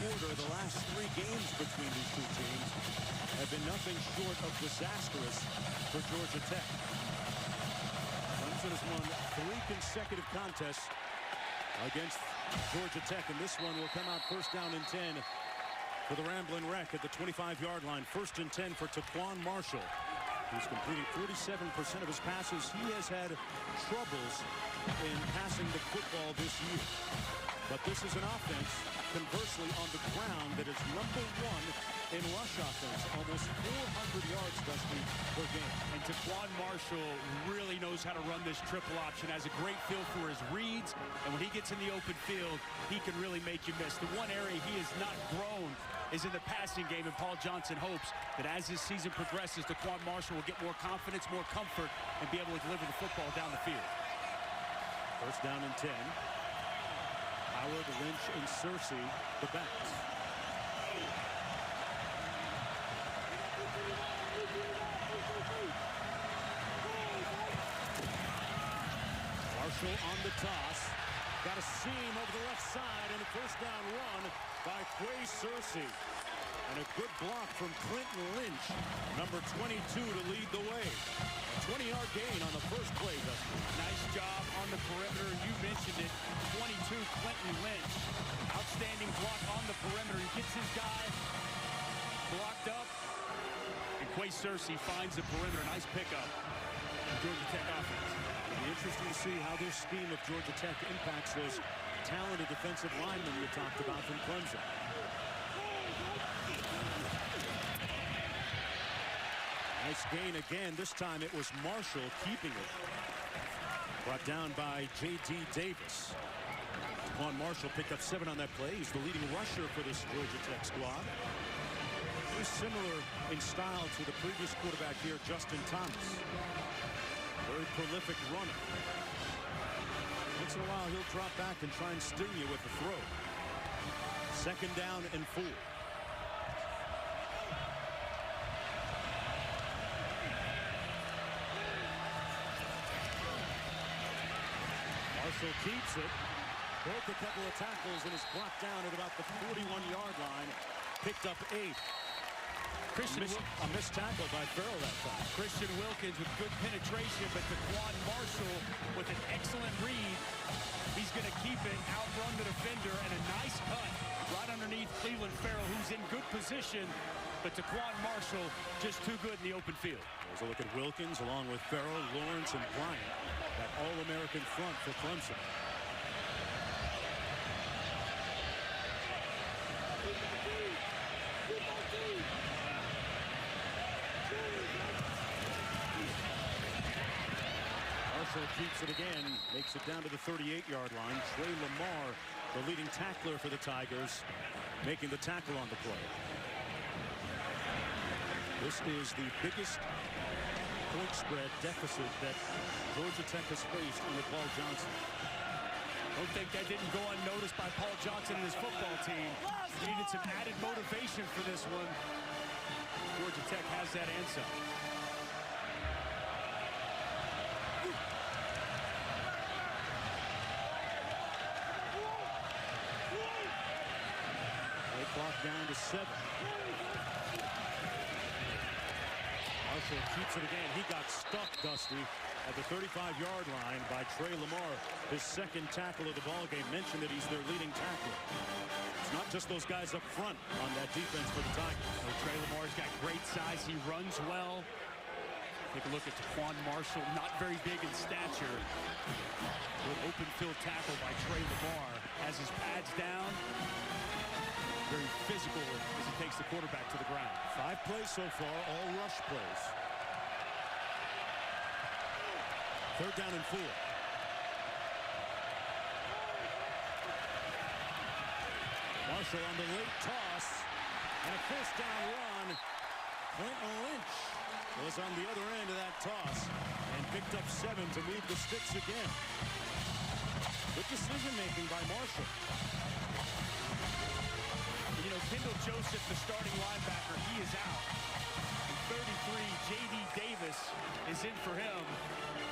quarter, the last 3 games between these two teams have been nothing short of disastrous for Georgia Tech. Clemson has won 3 consecutive contests against Georgia Tech, and this one will come out first down and 10 for the Ramblin' Wreck at the 25-yard line. First and 10 for Taquan Marshall. He's completing 47% of his passes. He has had troubles in passing the football this year. But this is an offense, conversely, on the ground that is number 1 in rush offense. Almost 400 yards, Dusty, per game. And Taquan Marshall really knows how to run this triple option, has a great feel for his reads, and when he gets in the open field, he can really make you miss. The one area he has not grown is in the passing game, and Paul Johnson hopes that as this season progresses, Taquan Marshall will get more confidence, more comfort, and be able to deliver the football down the field. First down and 10. Howard, Lynch, and Searcy, the backs. Marshall on the toss. Got a seam over the left side, and a first down run by Quay Searcy. And a good block from Clinton Lynch, number 22, to lead the way. A 20-yard gain on the first play, Dustin. Nice job on the perimeter. You mentioned it. 22, Clinton Lynch. Outstanding block on the perimeter. He gets his guy blocked up. And Quay Searcy finds the perimeter. Nice pickup. Georgia Tech offense. It'll be interesting to see how this scheme of Georgia Tech impacts those talented defensive linemen you talked about from Clemson. Nice gain again. This time it was Marshall keeping it. Brought down by J.D. Davis. Taquan Marshall picked up 7 on that play. He's the leading rusher for this Georgia Tech squad. Very similar in style to the previous quarterback here, Justin Thomas. Very prolific runner. Once in a while, he'll drop back and try and sting you with the throw. Second down and 4. Marshall keeps it. Broke a couple of tackles and is blocked down at about the 41-yard line. Picked up 8. A missed tackle by Farrell that time. Christian Wilkins with good penetration, but Taquan Marshall with an excellent read. He's going to keep it, outrun the defender, and a nice cut right underneath Clelin Ferrell, who's in good position. But Taquan Marshall just too good in the open field. There's a look at Wilkins along with Farrell, Lawrence, and Bryant. That All-American front for Clemson. Marshall keeps it again, makes it down to the 38-yard line. Trey Lamar, the leading tackler for the Tigers, making the tackle on the play. This is the biggest point spread deficit that Georgia Tech has faced under Paul Johnson. Don't think that didn't go unnoticed by Paul Johnson and his football team. He needed some added motivation for this one. Georgia Tech has that answer. Play clock down to 7. Marshall keeps it again. He got stuck, Dusty, at the 35-yard line by Trey Lamar. His second tackle of the ballgame. Mentioned that he's their leading tackler. It's not just those guys up front on that defense for the Tigers. So Trey Lamar's got great size. He runs well. Take a look at Taquan Marshall. Not very big in stature. Good open field tackle by Trey Lamar. Has his pads down. Very physical as he takes the quarterback to the ground. 5 plays so far, all rush plays. Third down and 4. Marshall on the late toss. And a first down run. Clinton Lynch was on the other end of that toss and picked up 7 to move the sticks again. Good decision making by Marshall. You know, Kendall Joseph, the starting linebacker, he is out. 33, J.D. Davis is in for him.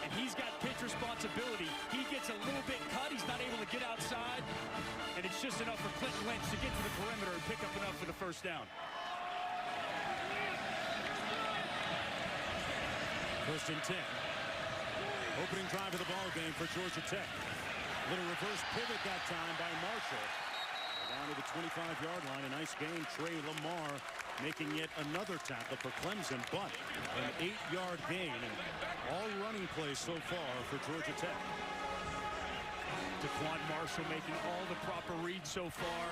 And he's got pitch responsibility. He gets a little bit cut. He's not able to get outside. And it's It's just enough for Clinton Lynch to get to the perimeter and pick up enough for the first down. First and 10. Opening drive of the ball game for Georgia Tech. Little reverse pivot that time by Marshall. Down to the 25-yard line. A nice gain. Trey Lamar making yet another tackle for Clemson, but an 8-yard gain. And all running plays so far for Georgia Tech. Taquan Marshall making all the proper reads so far.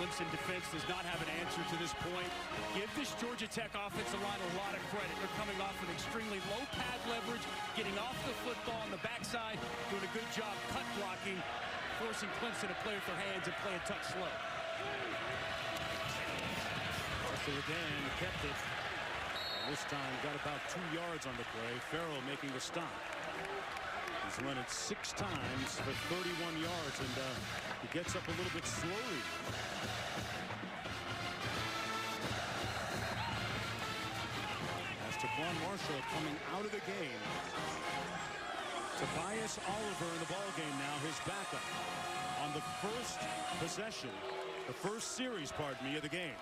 Clemson defense does not have an answer to this point. Give this Georgia Tech offensive line a lot of credit. They're coming off an extremely low pad leverage, getting off the football on the backside, doing a good job cut blocking, forcing Clemson to play with their hands and play a touch slow. Marshall again kept it. And this time got about 2 yards on the play. Farrell making the stop. He's run it 6 times for 31 yards, and he gets up a little bit slowly. As Taquan Marshall coming out of the game. Tobias Oliver in the ball game now, his backup on the first possession, the first series, pardon me, of the game.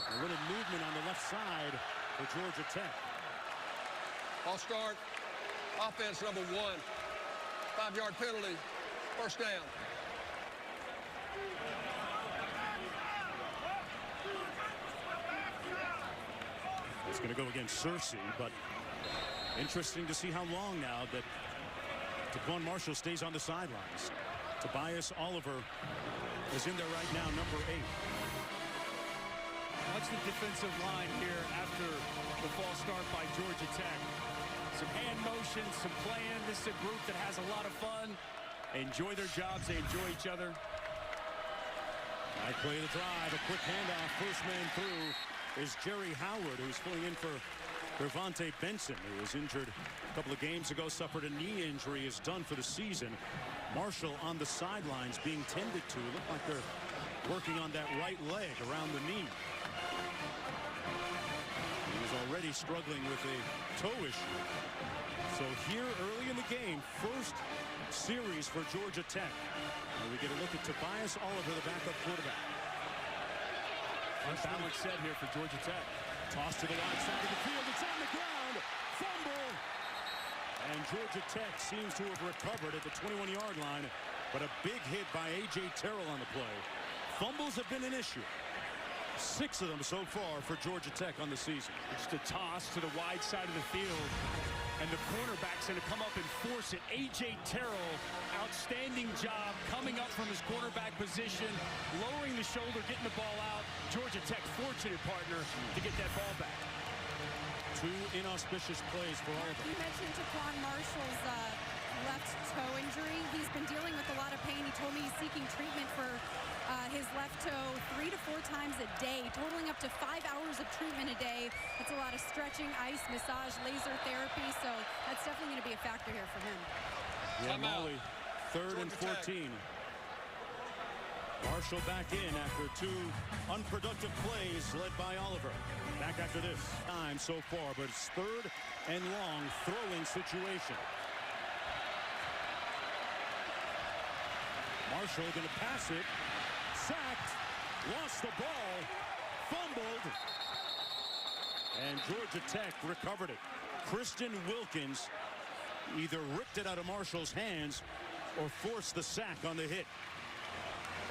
A little movement on the left side for Georgia Tech. Ball start. Offense number 1. 5-yard penalty. First down. It's going to go against Searcy, but interesting to see how long now that Taquan Marshall stays on the sidelines. Tobias Oliver is in there right now, number 8. Watch the defensive line here after the false start by Georgia Tech. Some hand motions, some playing. This is a group that has a lot of fun. They enjoy their jobs. They enjoy each other. I play the drive. A quick handoff. First man through is Jerry Howard, who's filling in for Gervonta Benson, who was injured a couple of games ago, suffered a knee injury, is done for the season. Marshall on the sidelines being tended to. Look like they're working on that right leg around the knee. He was already struggling with a toe issue. So here early in the game, first series for Georgia Tech. And we get a look at Tobias Oliver, the backup quarterback. Unbalanced set here for Georgia Tech. Toss to the wide side of the field. It's on the ground. Fumble. And Georgia Tech seems to have recovered at the 21-yard line. But a big hit by A.J. Terrell on the play. Fumbles have been an issue. 6 of them so far for Georgia Tech on the season. Just a toss to the wide side of the field. And the cornerback's going to come up and force it. A.J. Terrell, outstanding job coming up from his quarterback position, lowering the shoulder, getting the ball out. Georgia Tech fortunate partner to get that ball back. 2 inauspicious plays for all of them. You mentioned Taquan Marshall's left toe injury. He's been dealing with a lot of pain. He told me he's seeking treatment for his left toe 3 to 4 times a day, totaling up to 5 hours of treatment a day. That's a lot of stretching, ice, massage, laser therapy. So that's definitely going to be a factor here for him. Yeah, Molly, 3rd and 14. Marshall back in after 2 unproductive plays led by Oliver. Back after this time so far, but it's 3rd and long throwing situation. Marshall going to pass it. Sacked. Lost the ball. Fumbled. And Georgia Tech recovered it. Christian Wilkins either ripped it out of Marshall's hands or forced the sack on the hit.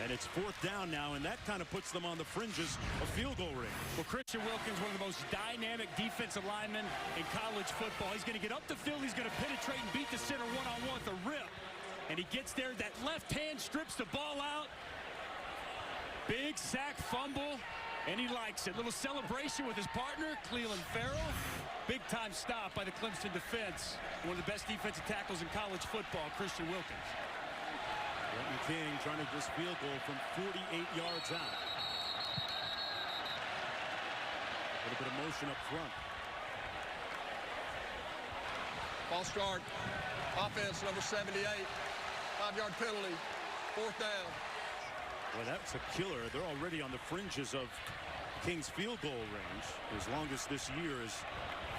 And it's 4th down now, and that kind of puts them on the fringes of field goal range. Well, Christian Wilkins, one of the most dynamic defensive linemen in college football. He's going to get up the field. He's going to penetrate and beat the center one-on-one with a rip. And he gets there. That left hand strips the ball out. Big sack fumble, and he likes it. Little celebration with his partner, Clelin Ferrell. Big-time stop by the Clemson defense. One of the best defensive tackles in college football, Christian Wilkins. Quentin King trying to this field goal from 48 yards out. A little bit of motion up front. Ball start. Offense number 78. 5-yard penalty. 4th down. Well, that's a killer. They're already on the fringes of Kings field goal range. His longest this year is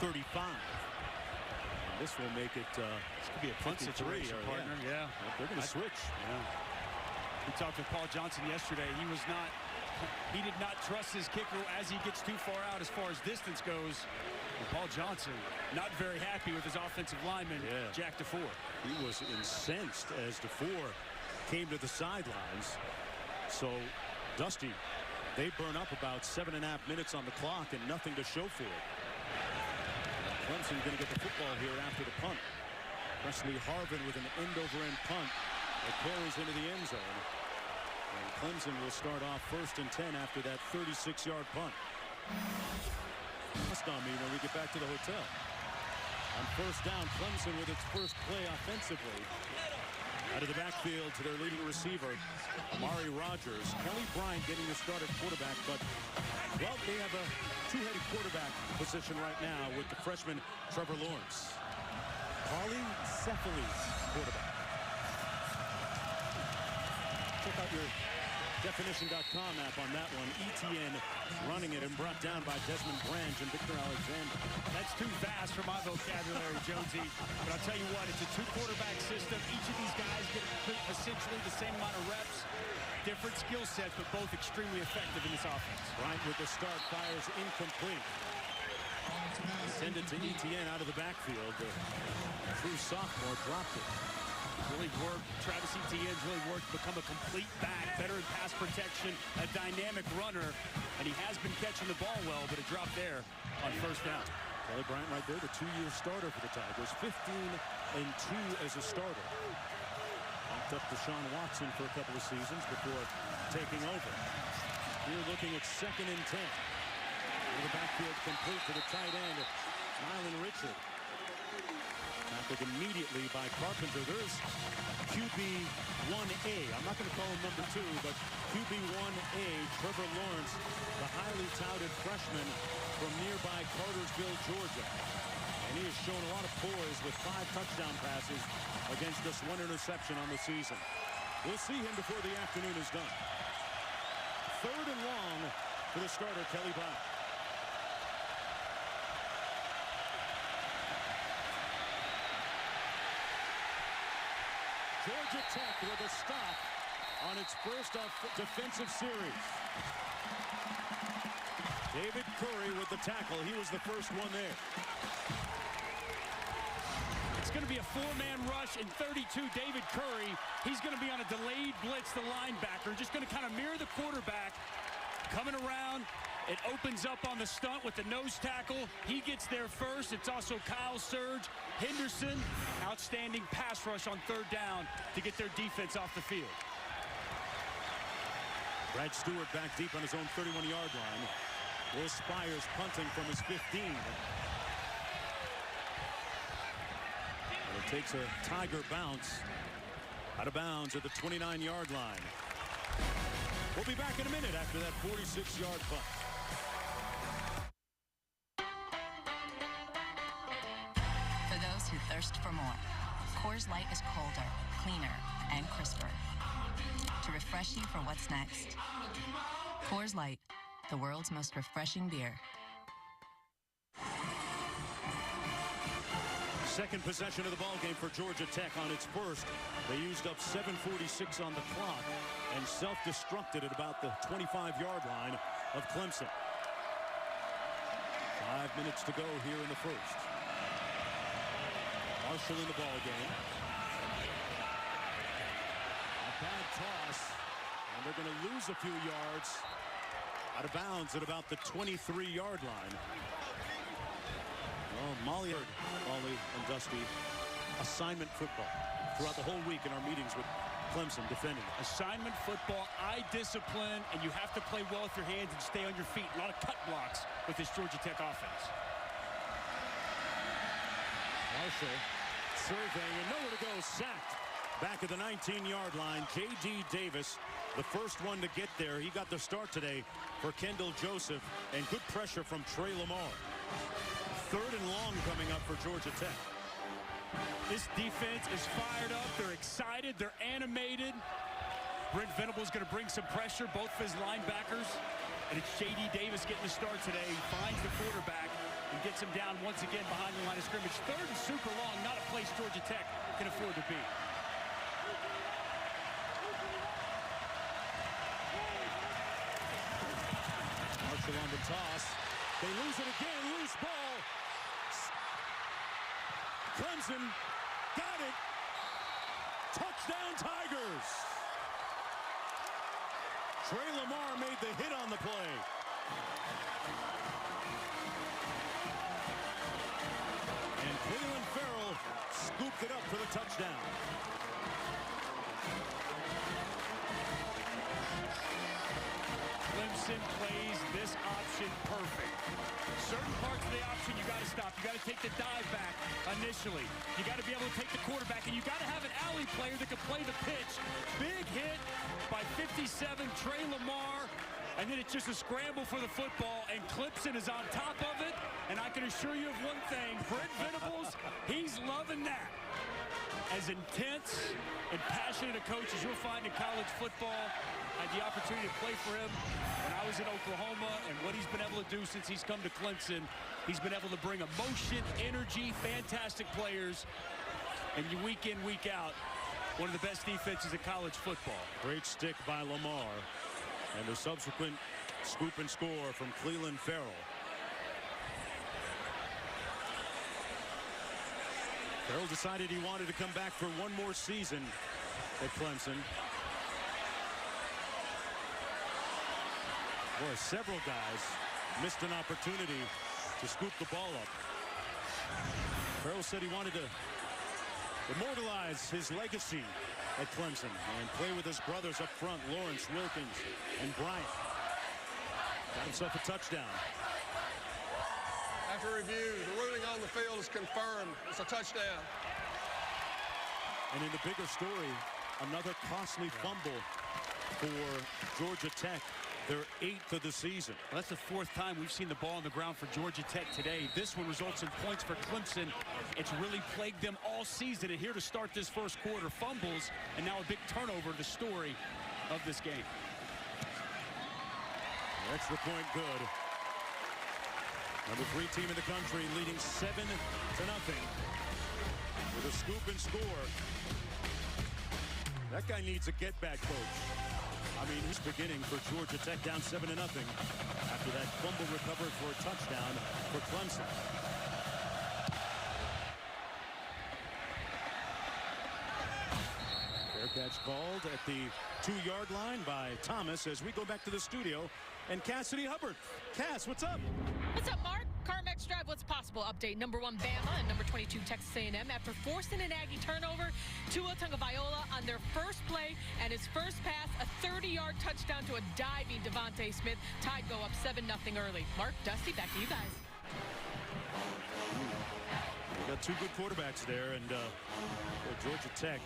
35. And this will make it This could be a punt situation, partner. Yeah. They're going to switch. Yeah. We talked with Paul Johnson yesterday. He did not trust his kicker as he gets too far out as far as distance goes. And Paul Johnson not very happy with his offensive lineman, Jack DeFore. He was incensed as DeFore came to the sidelines. So Dusty, they burn up about 7.5 minutes on the clock and nothing to show for it. Clemson going to get the football here after the punt. Presley Harvin with an end-over-end punt that carries into the end zone. And Clemson will start off 1st and 10 after that 36-yard punt. Must on me when we get back to the hotel. On 1st down, Clemson with its first play offensively. Out of the backfield to their leading receiver, Amari Rogers. Kelly Bryant getting the start at quarterback, but, well, they have a two-headed quarterback position right now with the freshman Trevor Lawrence. Polycephaly quarterback. Check out your definition.com app on that one. ETN running it and brought down by Desmond Branch and Victor Alexander. That's too fast for my vocabulary, Jonesy. But I'll tell you what, it's a two-quarterback system. Each of these guys get essentially the same amount of reps. Different skill sets, but both extremely effective in this offense. Bryant with the start fires incomplete. Intended to ETN out of the backfield. The true sophomore dropped it. Really worked. Travis Etienne's really worked to become a complete back, better in pass protection, a dynamic runner, and he has been catching the ball well, but it dropped there on 1st down. Kelly Bryant right there, the 2-year starter for the Tigers, 15-2 as a starter. Bumped up to Deshaun Watson for a couple of seasons before taking over. Here looking at 2nd and 10. The backfield complete to the tight end, Mylan Richard. Tackled immediately by Carpenter. There's QB1A. I'm not going to call him number 2, but QB1A, Trevor Lawrence, the highly touted freshman from nearby Cartersville, Georgia. And he has shown a lot of poise with 5 touchdown passes against just 1 interception on the season. We'll see him before the afternoon is done. 3rd and long for the starter, Kelly Bryant. Georgia Tech with a stop on its first defensive series. David Curry with the tackle. He was the first one there. It's going to be a 4-man rush in 32. David Curry, he's going to be on a delayed blitz, the linebacker, just going to kind of mirror the quarterback. Coming around, it opens up on the stunt with the nose tackle. He gets there first. It's also Kyle Surge. Henderson, outstanding pass rush on 3rd down to get their defense off the field. Brad Stewart back deep on his own 31-yard line. Will Spires punting from his 15. And it takes a Tiger bounce out of bounds at the 29-yard line. We'll be back in a minute after that 46-yard punt. For those who thirst for more, Coors Light is colder, cleaner, and crisper. To refresh you for what's next. Coors Light, the world's most refreshing beer. Second possession of the ball game for Georgia Tech on its first. They used up 7:46 on the clock and self-destructed at about the 25-yard line of Clemson. 5 minutes to go here in the first. Marshall in the ball game. A bad toss, and they're going to lose a few yards out of bounds at about the 23-yard line. Well, Molly and Dusty, assignment football throughout the whole week in our meetings with Clemson defending. Assignment football, eye discipline, and you have to play well with your hands and stay on your feet. A lot of cut blocks with this Georgia Tech offense. Marshall surveying and nowhere to go, sacked. Back at the 19-yard line, J.D. Davis, the first one to get there. He got the start today for Kendall Joseph, and good pressure from Trey Lamar. 3rd and long coming up for Georgia Tech. This defense is fired up. They're excited. They're animated. Brent Venables going to bring some pressure, both of his linebackers. And it's J.D. Davis getting the start today. He finds the quarterback and gets him down once again behind the line of scrimmage. Third and super long, not a place Georgia Tech can afford to be. Marshall on the toss. They lose it again. Loose ball. Clemson got it. Touchdown Tigers. Trey Lamar made the hit on the play. And Clelin Ferrell scooped it up for the touchdown. Clemson plays this option perfect. Certain parts of the option you got to stop. You got to take the dive back initially. You got to be able to take the quarterback, and you got to have an alley player that can play the pitch. Big hit by 57 Trey Lamar, and then it's just a scramble for the football, and Clemson is on top of it. And I can assure you of one thing, Brent Venables, he's loving that. As intense and passionate a coach as you'll find in college football. I had the opportunity to play for him when I was in Oklahoma, and what he's been able to do since he's come to Clemson, he's been able to bring emotion, energy, fantastic players, and week in, week out, one of the best defenses in college football. Great stick by Lamar, and the subsequent scoop and score from Clelin Ferrell. Ferrell decided he wanted to come back for one more season at Clemson. Boy, several guys missed an opportunity to scoop the ball up. Ferrell said he wanted to immortalize his legacy at Clemson and play with his brothers up front, Lawrence, Wilkins, and Bryant. Got himself a touchdown. After review, the ruling on the field is confirmed. It's a touchdown. And in the bigger story, another costly fumble for Georgia Tech. Their 8th of the season. Well, that's the 4th time we've seen the ball on the ground for Georgia Tech today. This one results in points for Clemson. It's really plagued them all season. And here to start this first quarter, fumbles, and now a big turnover, the story of this game. Extra point good. Number 3 team in the country leading 7-0 with a scoop and score. That guy needs a get-back coach. I mean, he's beginning for Georgia Tech down 7-0 after that fumble recovered for a touchdown for Clemson. Fair catch called at the 2-yard line by Thomas as we go back to the studio. And Cassidy Hubbard. Cass, what's up? What's up, Mark? CarMax Drive What's Possible update. Number 1 Bama and number 22 Texas A&M after forcing an Aggie turnover. Tua Tagovailoa on their first play and his first pass, a 30-yard touchdown to a diving Devontae Smith. Tide go up 7-0 early. Mark, Dusty, back to you guys. We got 2 good quarterbacks there, and Georgia Tech,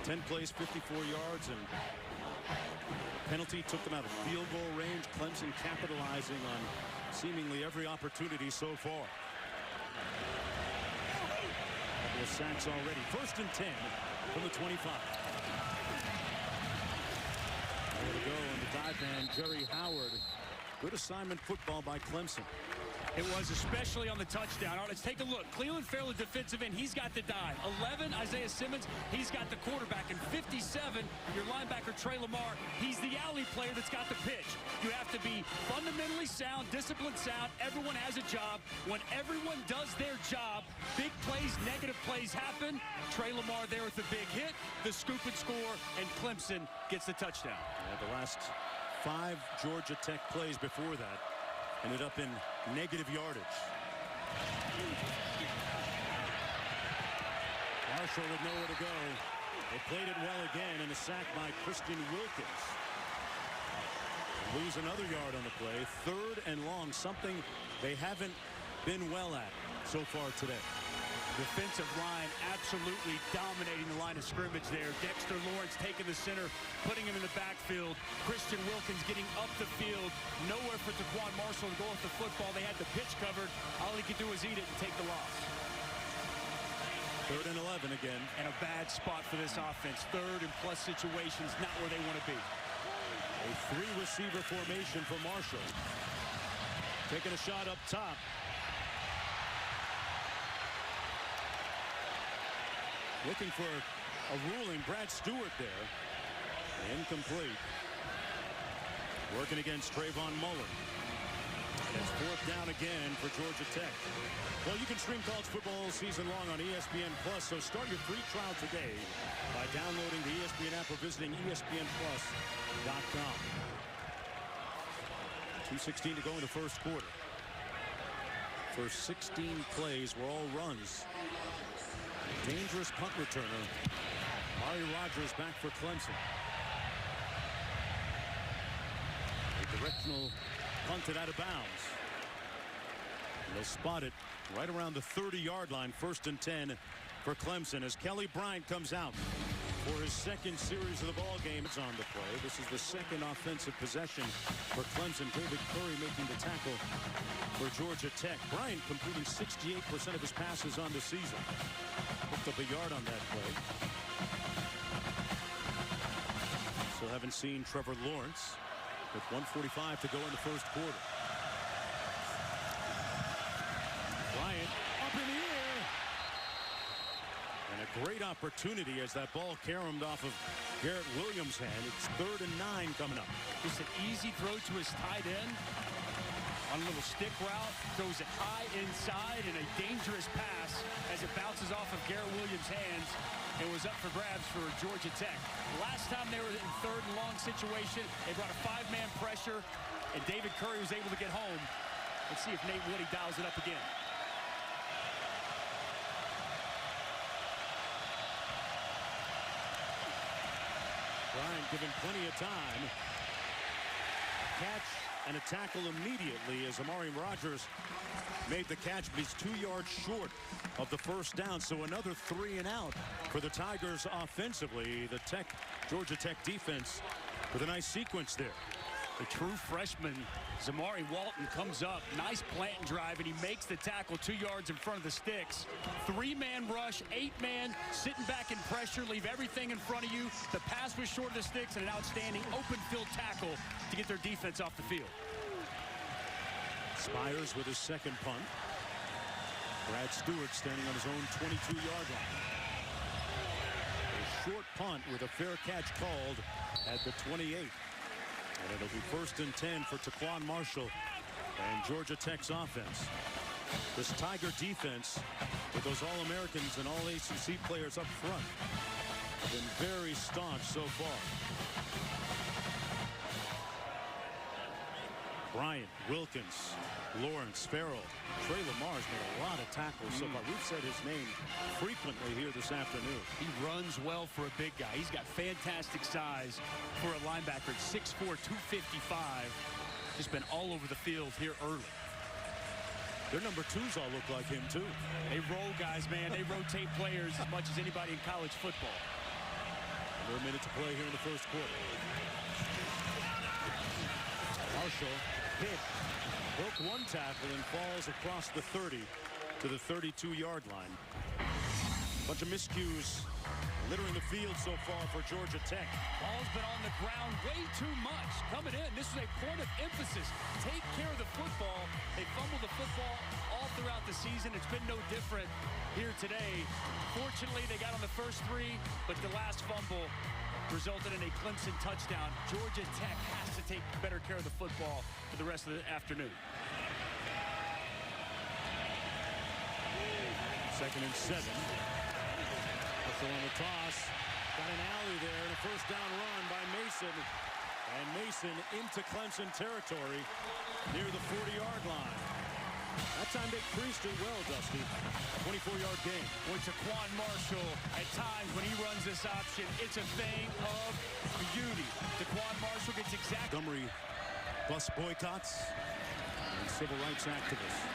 10 plays, 54 yards, and penalty took them out of field goal range. Clemson capitalizing on seemingly every opportunity so far. Couple of sacks already. 1st and 10 from the 25. There to go in the dive man, Jerry Howard. Good assignment football by Clemson. It was, especially on the touchdown. All right, let's take a look. Clelin Ferrell, defensive end, he's got the dive. 11, Isaiah Simmons, he's got the quarterback. And 57, your linebacker, Trey Lamar, he's the alley player that's got the pitch. You have to be fundamentally sound, disciplined sound. Everyone has a job. When everyone does their job, big plays, negative plays happen. Trey Lamar there with the big hit, the scoop and score, and Clemson gets the touchdown. The last 5 Georgia Tech plays before that ended up in negative yardage. Marshall with nowhere to go. They played it well again, and a sack by Christian Wilkins. Lose another yard on the play. 3rd and long, something they haven't been well at so far today. Defensive line absolutely dominating the line of scrimmage there. Dexter Lawrence taking the center, putting him in the backfield. Christian Wilkins getting up the field. Nowhere for Taquan Marshall to go with the football. They had the pitch covered. All he could do was eat it and take the loss. 3rd and 11 again. And a bad spot for this offense. 3rd and plus situations, not where they want to be. A three-receiver formation for Marshall. Taking a shot up top. Looking for a ruling. Brad Stewart there. Incomplete. Working against Trayvon Mullen. And it's fourth down again for Georgia Tech. Well, you can stream college football all season long on ESPN+, so start your free trial today by downloading the ESPN app or visiting ESPNplus.com. 2:16 to go in the first quarter. First 16 plays were all runs. Dangerous punt returner. Amari Rodgers back for Clemson. A directional punted out of bounds. And they'll spot it right around the 30-yard line. First and 10 for Clemson as Kelly Bryant comes out for his second series of the ball game. It's on the play. This is the second offensive possession for Clemson. David Curry making the tackle for Georgia Tech. Bryant completing 68% of his passes on the season. Picked up a yard on that play. Still haven't seen Trevor Lawrence with 1:45 to go in the first quarter. Bryant up in the air. And a great opportunity as that ball caromed off of Garrett Williams' hand. It's 3rd and 9 coming up. Just an easy throw to his tight end. On a little stick route, throws it high inside, and a dangerous pass as it bounces off of Garrett Williams' hands. It was up for grabs for Georgia Tech. Last time they were in 3rd and long situation, they brought a 5-man pressure, and David Curry was able to get home. Let's see if Nate Woody dials it up again. Bryant given plenty of time. Catch and a tackle immediately as Amari Rodgers made the catch, but he's 2 yards short of the first down. So another 3 and out for the Tigers offensively. The Georgia Tech defense with a nice sequence there. The true freshman, Zamari Walton, comes up. Nice plant and drive, and he makes the tackle 2 yards in front of the sticks. 3-man rush, 8-man, sitting back in pressure, leave everything in front of you. The pass was short of the sticks, and an outstanding open field tackle to get their defense off the field. Spires with his second punt. Brad Stewart standing on his own 22-yard line. A short punt with a fair catch called at the 28. And it'll be 1st and 10 for Taquan Marshall and Georgia Tech's offense. This Tiger defense with those All-Americans and All-ACC players up front have been very staunch so far. Bryant, Wilkins, Lawrence, Farrell, Trey Lamar's made a lot of tackles so far. We've said his name frequently here this afternoon. He runs well for a big guy. He's got fantastic size for a linebacker at 6'4", 255. Just been all over the field here early. Their number 2s all look like him, too. They roll guys, man. They rotate players as much as anybody in college football. Another minute to play here in the first quarter. Marshall hit, broke one tackle and falls across the 30 to the 32-yard line. Bunch of miscues littering the field so far for Georgia Tech. Ball's been on the ground way too much. Coming in, this is a point of emphasis. Take care of the football. They fumbled the football all throughout the season. It's been no different here today. Fortunately, they got on the first 3, but the last fumble resulted in a Clemson touchdown. Georgia Tech has to take better care of the football for the rest of the afternoon. 2nd and 7. Hustle on the toss. Got an alley there and a first down run by Mason. And Mason into Clemson territory near the 40-yard line. That time they creased it well, Dusty. 24-yard gain. Boy, Taquan Marshall, at times when he runs this option, it's a thing of beauty. Taquan Marshall gets exact. Montgomery bus boycotts and civil rights activists.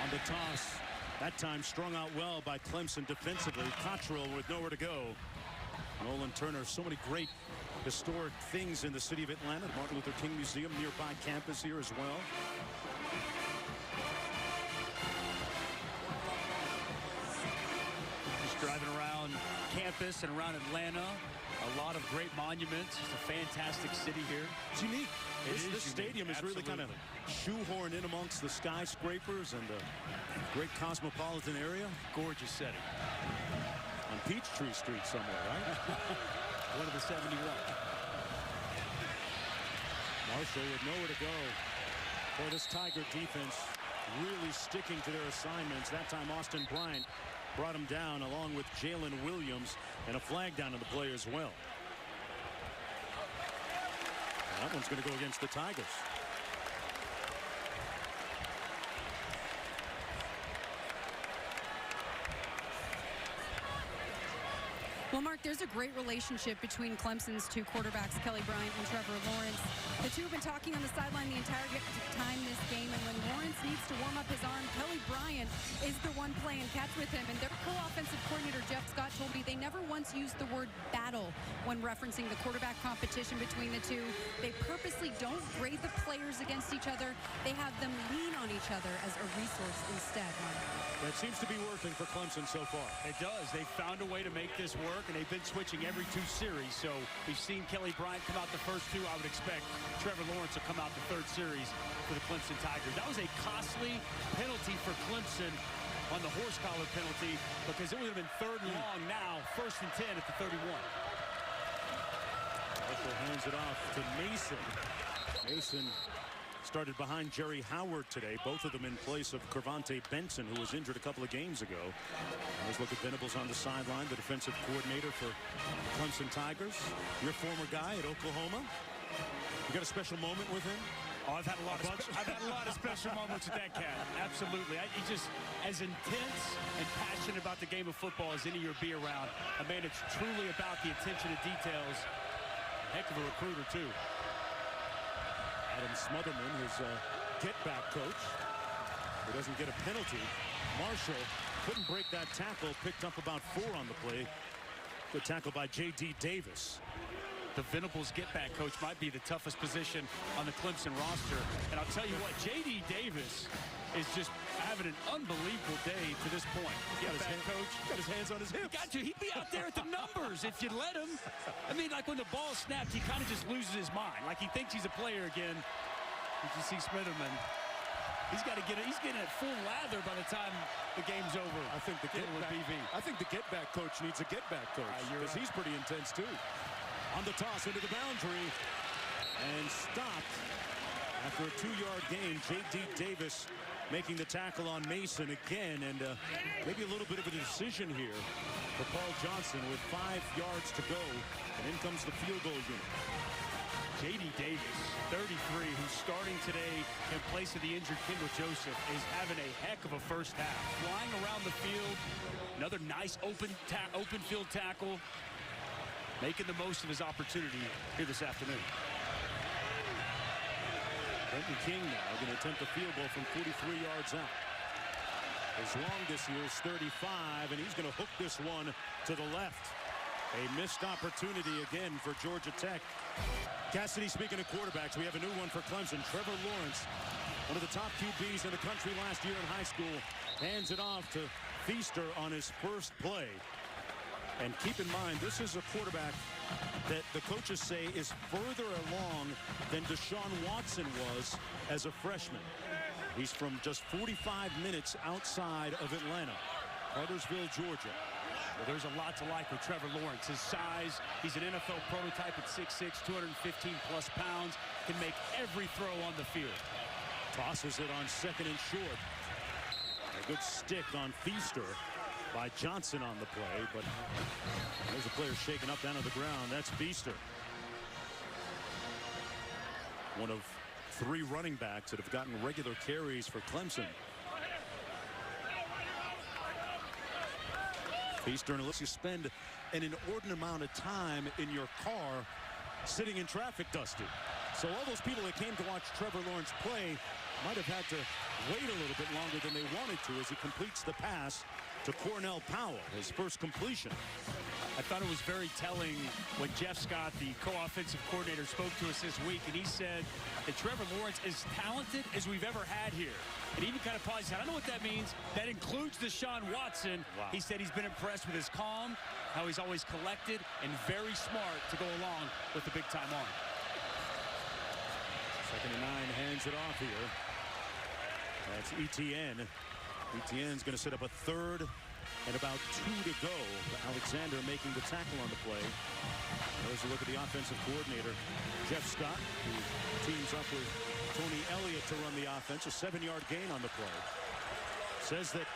On the toss, that time strung out well by Clemson defensively. Cottrell with nowhere to go. Nolan Turner, so many great historic things in the city of Atlanta. Martin Luther King Museum nearby campus here as well. Driving around campus and around Atlanta, a A lot of great monuments. It's a fantastic city here. It's unique. This unique. stadium is really kind of shoehorned in amongst the skyscrapers and the great cosmopolitan area. Gorgeous setting. On Peachtree Street somewhere, right? One of the 71. Marshall with nowhere to go. For this Tiger defense really sticking to their assignments. That time Austin Bryant brought him down along with Jalen Williams, and a flag down on the play as well. And that one's going to go against the Tigers. Well, Mark, there's a great relationship between Clemson's two quarterbacks, Kelly Bryant and Trevor Lawrence. The two have been talking on the sideline the entire time this game, and when Lawrence needs to warm up his arm, Kelly Bryant is the one playing catch with him. And their co-offensive coordinator, Jeff Scott, told me they never once used the word battle when referencing the quarterback competition between the two. They purposely don't grade the players against each other. They have them lean on each other as a resource instead, Mark. That seems to be working for Clemson so far. It does. They've found a way to make this work, and they've been switching every 2 series. So we've seen Kelly Bryant come out the first 2. I would expect Trevor Lawrence will come out the 3rd series for the Clemson Tigers. That was a costly penalty for Clemson on the horse collar penalty, because it would have been 3rd and long now, 1st and 10 at the 31. Marshall hands it off to Mason. Mason started behind Jerry Howard today, both of them in place of Kervonte Benson, who was injured a couple of games ago. Let's look at Venables on the sideline, the defensive coordinator for the Clemson Tigers. Your former guy at Oklahoma. You got a special moment with him? Oh, I've had a lot of special moments with that cat. Absolutely. He's just as intense and passionate about the game of football as any you'll be around. A man that's truly about the attention to details. Heck of a recruiter, too. Adam Smotherman, his get-back coach, who doesn't get a penalty. Marshall couldn't break that tackle, picked up about 4 on the play. Good tackle by J.D. Davis. The Venables get-back coach might be the toughest position on the Clemson roster. And I'll tell you what, J.D. Davis is just having an unbelievable day to this point. Get-back coach. Got his hands on his hips. Got to. He'd be out there at the numbers if you let him. I mean, like when the ball snapped, he kind of just loses his mind. Like he thinks he's a player again. Did you see Smitherman? He's got to get it. He's getting it full lather by the time the game's over. I think the get-back coach needs a get-back coach, because he's pretty intense too. On the toss into the boundary and stopped after a 2-yard gain. J.D. Davis making the tackle on Mason again, and maybe a little bit of a decision here for Paul Johnson with 5 yards to go, and in comes the field goal unit. J.D. Davis, 33, who's starting today in place of the injured Kendall Joseph, is having a heck of a first half. Flying around the field, another nice open field tackle, making the most of his opportunity here this afternoon. Brenton King now going to attempt a field goal from 43 yards out. His longest here is 35, and he's going to hook this one to the left. A missed opportunity again for Georgia Tech. Cassidy, speaking of quarterbacks, we have a new one for Clemson. Trevor Lawrence, one of the top QBs in the country last year in high school, hands it off to Feaster on his first play. And keep in mind, this is a quarterback that the coaches say is further along than Deshaun Watson was as a freshman. He's from just 45 minutes outside of Atlanta, Cartersville, Georgia. Well, there's a lot to like with Trevor Lawrence. His size, he's an NFL prototype at 6'6", 215-plus pounds, can make every throw on the field. Tosses it on 2nd and short. A good stick on Feaster by Johnson on the play, but there's a player shaken up down to the ground. That's Feaster. One of 3 running backs that have gotten regular carries for Clemson. Feaster, unless you spend an inordinate amount of time in your car sitting in traffic, Dusty. So all those people that came to watch Trevor Lawrence play might have had to wait a little bit longer than they wanted to as he completes the pass to Cornell Powell, his first completion. I thought it was very telling when Jeff Scott, the co-offensive coordinator, spoke to us this week, and he said that Trevor Lawrence is talented as we've ever had here. And he even kind of paused. He said, I don't know what that means. That includes Deshaun Watson. Wow. He said he's been impressed with his calm, how he's always collected, and very smart to go along with the big-time arm. 2nd and 9, hands it off here. That's Etienne. Etienne's going to set up a third and about 2 to go. Alexander making the tackle on the play. There's a look at the offensive coordinator, Jeff Scott, who teams up with Tony Elliott to run the offense. A 7-yard gain on the play. Says that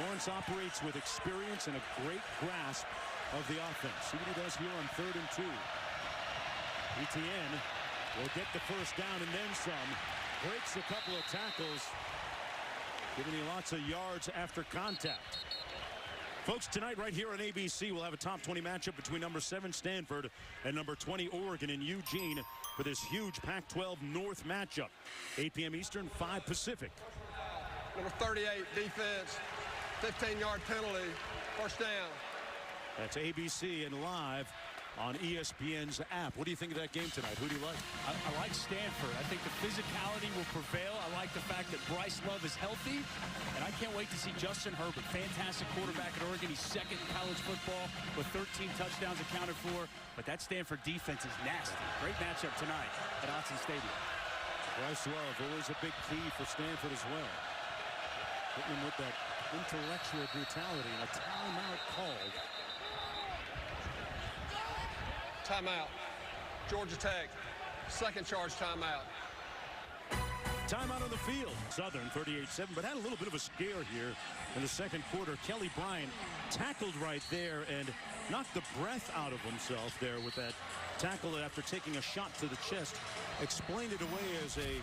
Lawrence operates with experience and a great grasp of the offense. See what he does here on 3rd and 2. Etienne will get the first down and then some. Breaks a couple of tackles, giving you lots of yards after contact. Folks, tonight right here on ABC, we'll have a top 20 matchup between number 7 Stanford and number 20 Oregon in Eugene for this huge Pac-12 North matchup. 8 p.m. Eastern, 5 Pacific. Number 38, defense, 15-yard penalty, first down. That's ABC and live on ESPN's app. What do you think of that game tonight? Who do you like? I like Stanford. I think the physicality will prevail. I like the fact that Bryce Love is healthy, and I can't wait to see Justin Herbert, fantastic quarterback at Oregon. He's 2nd in college football with 13 touchdowns accounted for, but that Stanford defense is nasty. Great matchup tonight at Autzen Stadium. Bryce Love, always a big key for Stanford as well. Hitting him with that intellectual brutality, and a timeout called. Timeout. Georgia Tech, 2nd charge timeout. Timeout on the field. Southern 38-7, but had a little bit of a scare here in the 2nd quarter. Kelly Bryant tackled right there and knocked the breath out of himself there with that tackle after taking a shot to the chest. Explained it away as a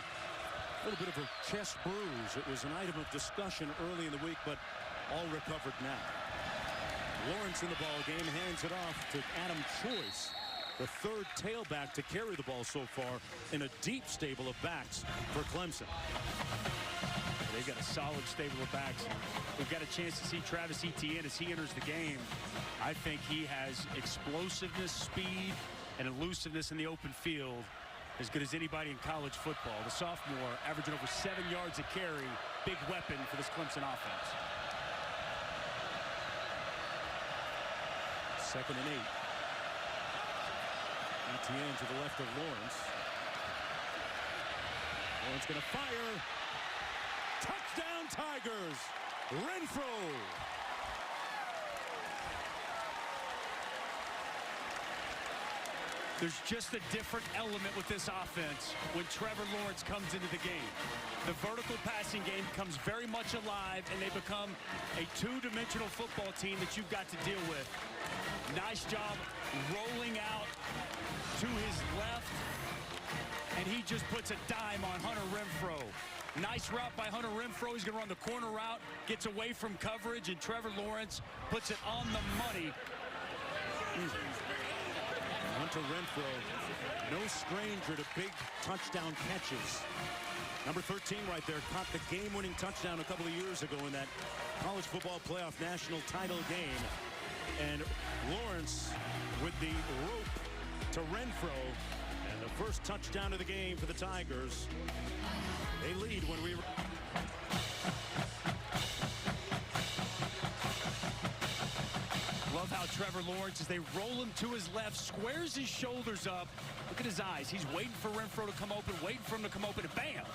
little bit of a chest bruise. It was an item of discussion early in the week, but all recovered now. Lawrence in the ball game, hands it off to Adam Choice, the 3rd tailback to carry the ball so far in a deep stable of backs for Clemson. They've got a solid stable of backs. We've got a chance to see Travis Etienne as he enters the game. I think he has explosiveness, speed, and elusiveness in the open field as good as anybody in college football. The sophomore averaging over 7 yards a carry. Big weapon for this Clemson offense. 2nd and 8. Etienne to the left of Lawrence. Lawrence going to fire. Touchdown Tigers. Renfro. There's just a different element with this offense when Trevor Lawrence comes into the game. The vertical passing game becomes very much alive, and they become a 2-dimensional football team that you've got to deal with. Nice job rolling out to his left, and he just puts a dime on Hunter Renfro. Nice route by Hunter Renfro. He's going to run the corner route, gets away from coverage, and Trevor Lawrence puts it on the money. Hunter Renfro, no stranger to big touchdown catches. Number 13 right there caught the game-winning touchdown a couple of years ago in that college football playoff national title game. And Lawrence with the rope to Renfro, and the first touchdown of the game for the Tigers. They lead when we... Love how Trevor Lawrence, as they roll him to his left, squares his shoulders up. Look at his eyes. He's waiting for Renfro to come open, waiting for him to come open, and bam!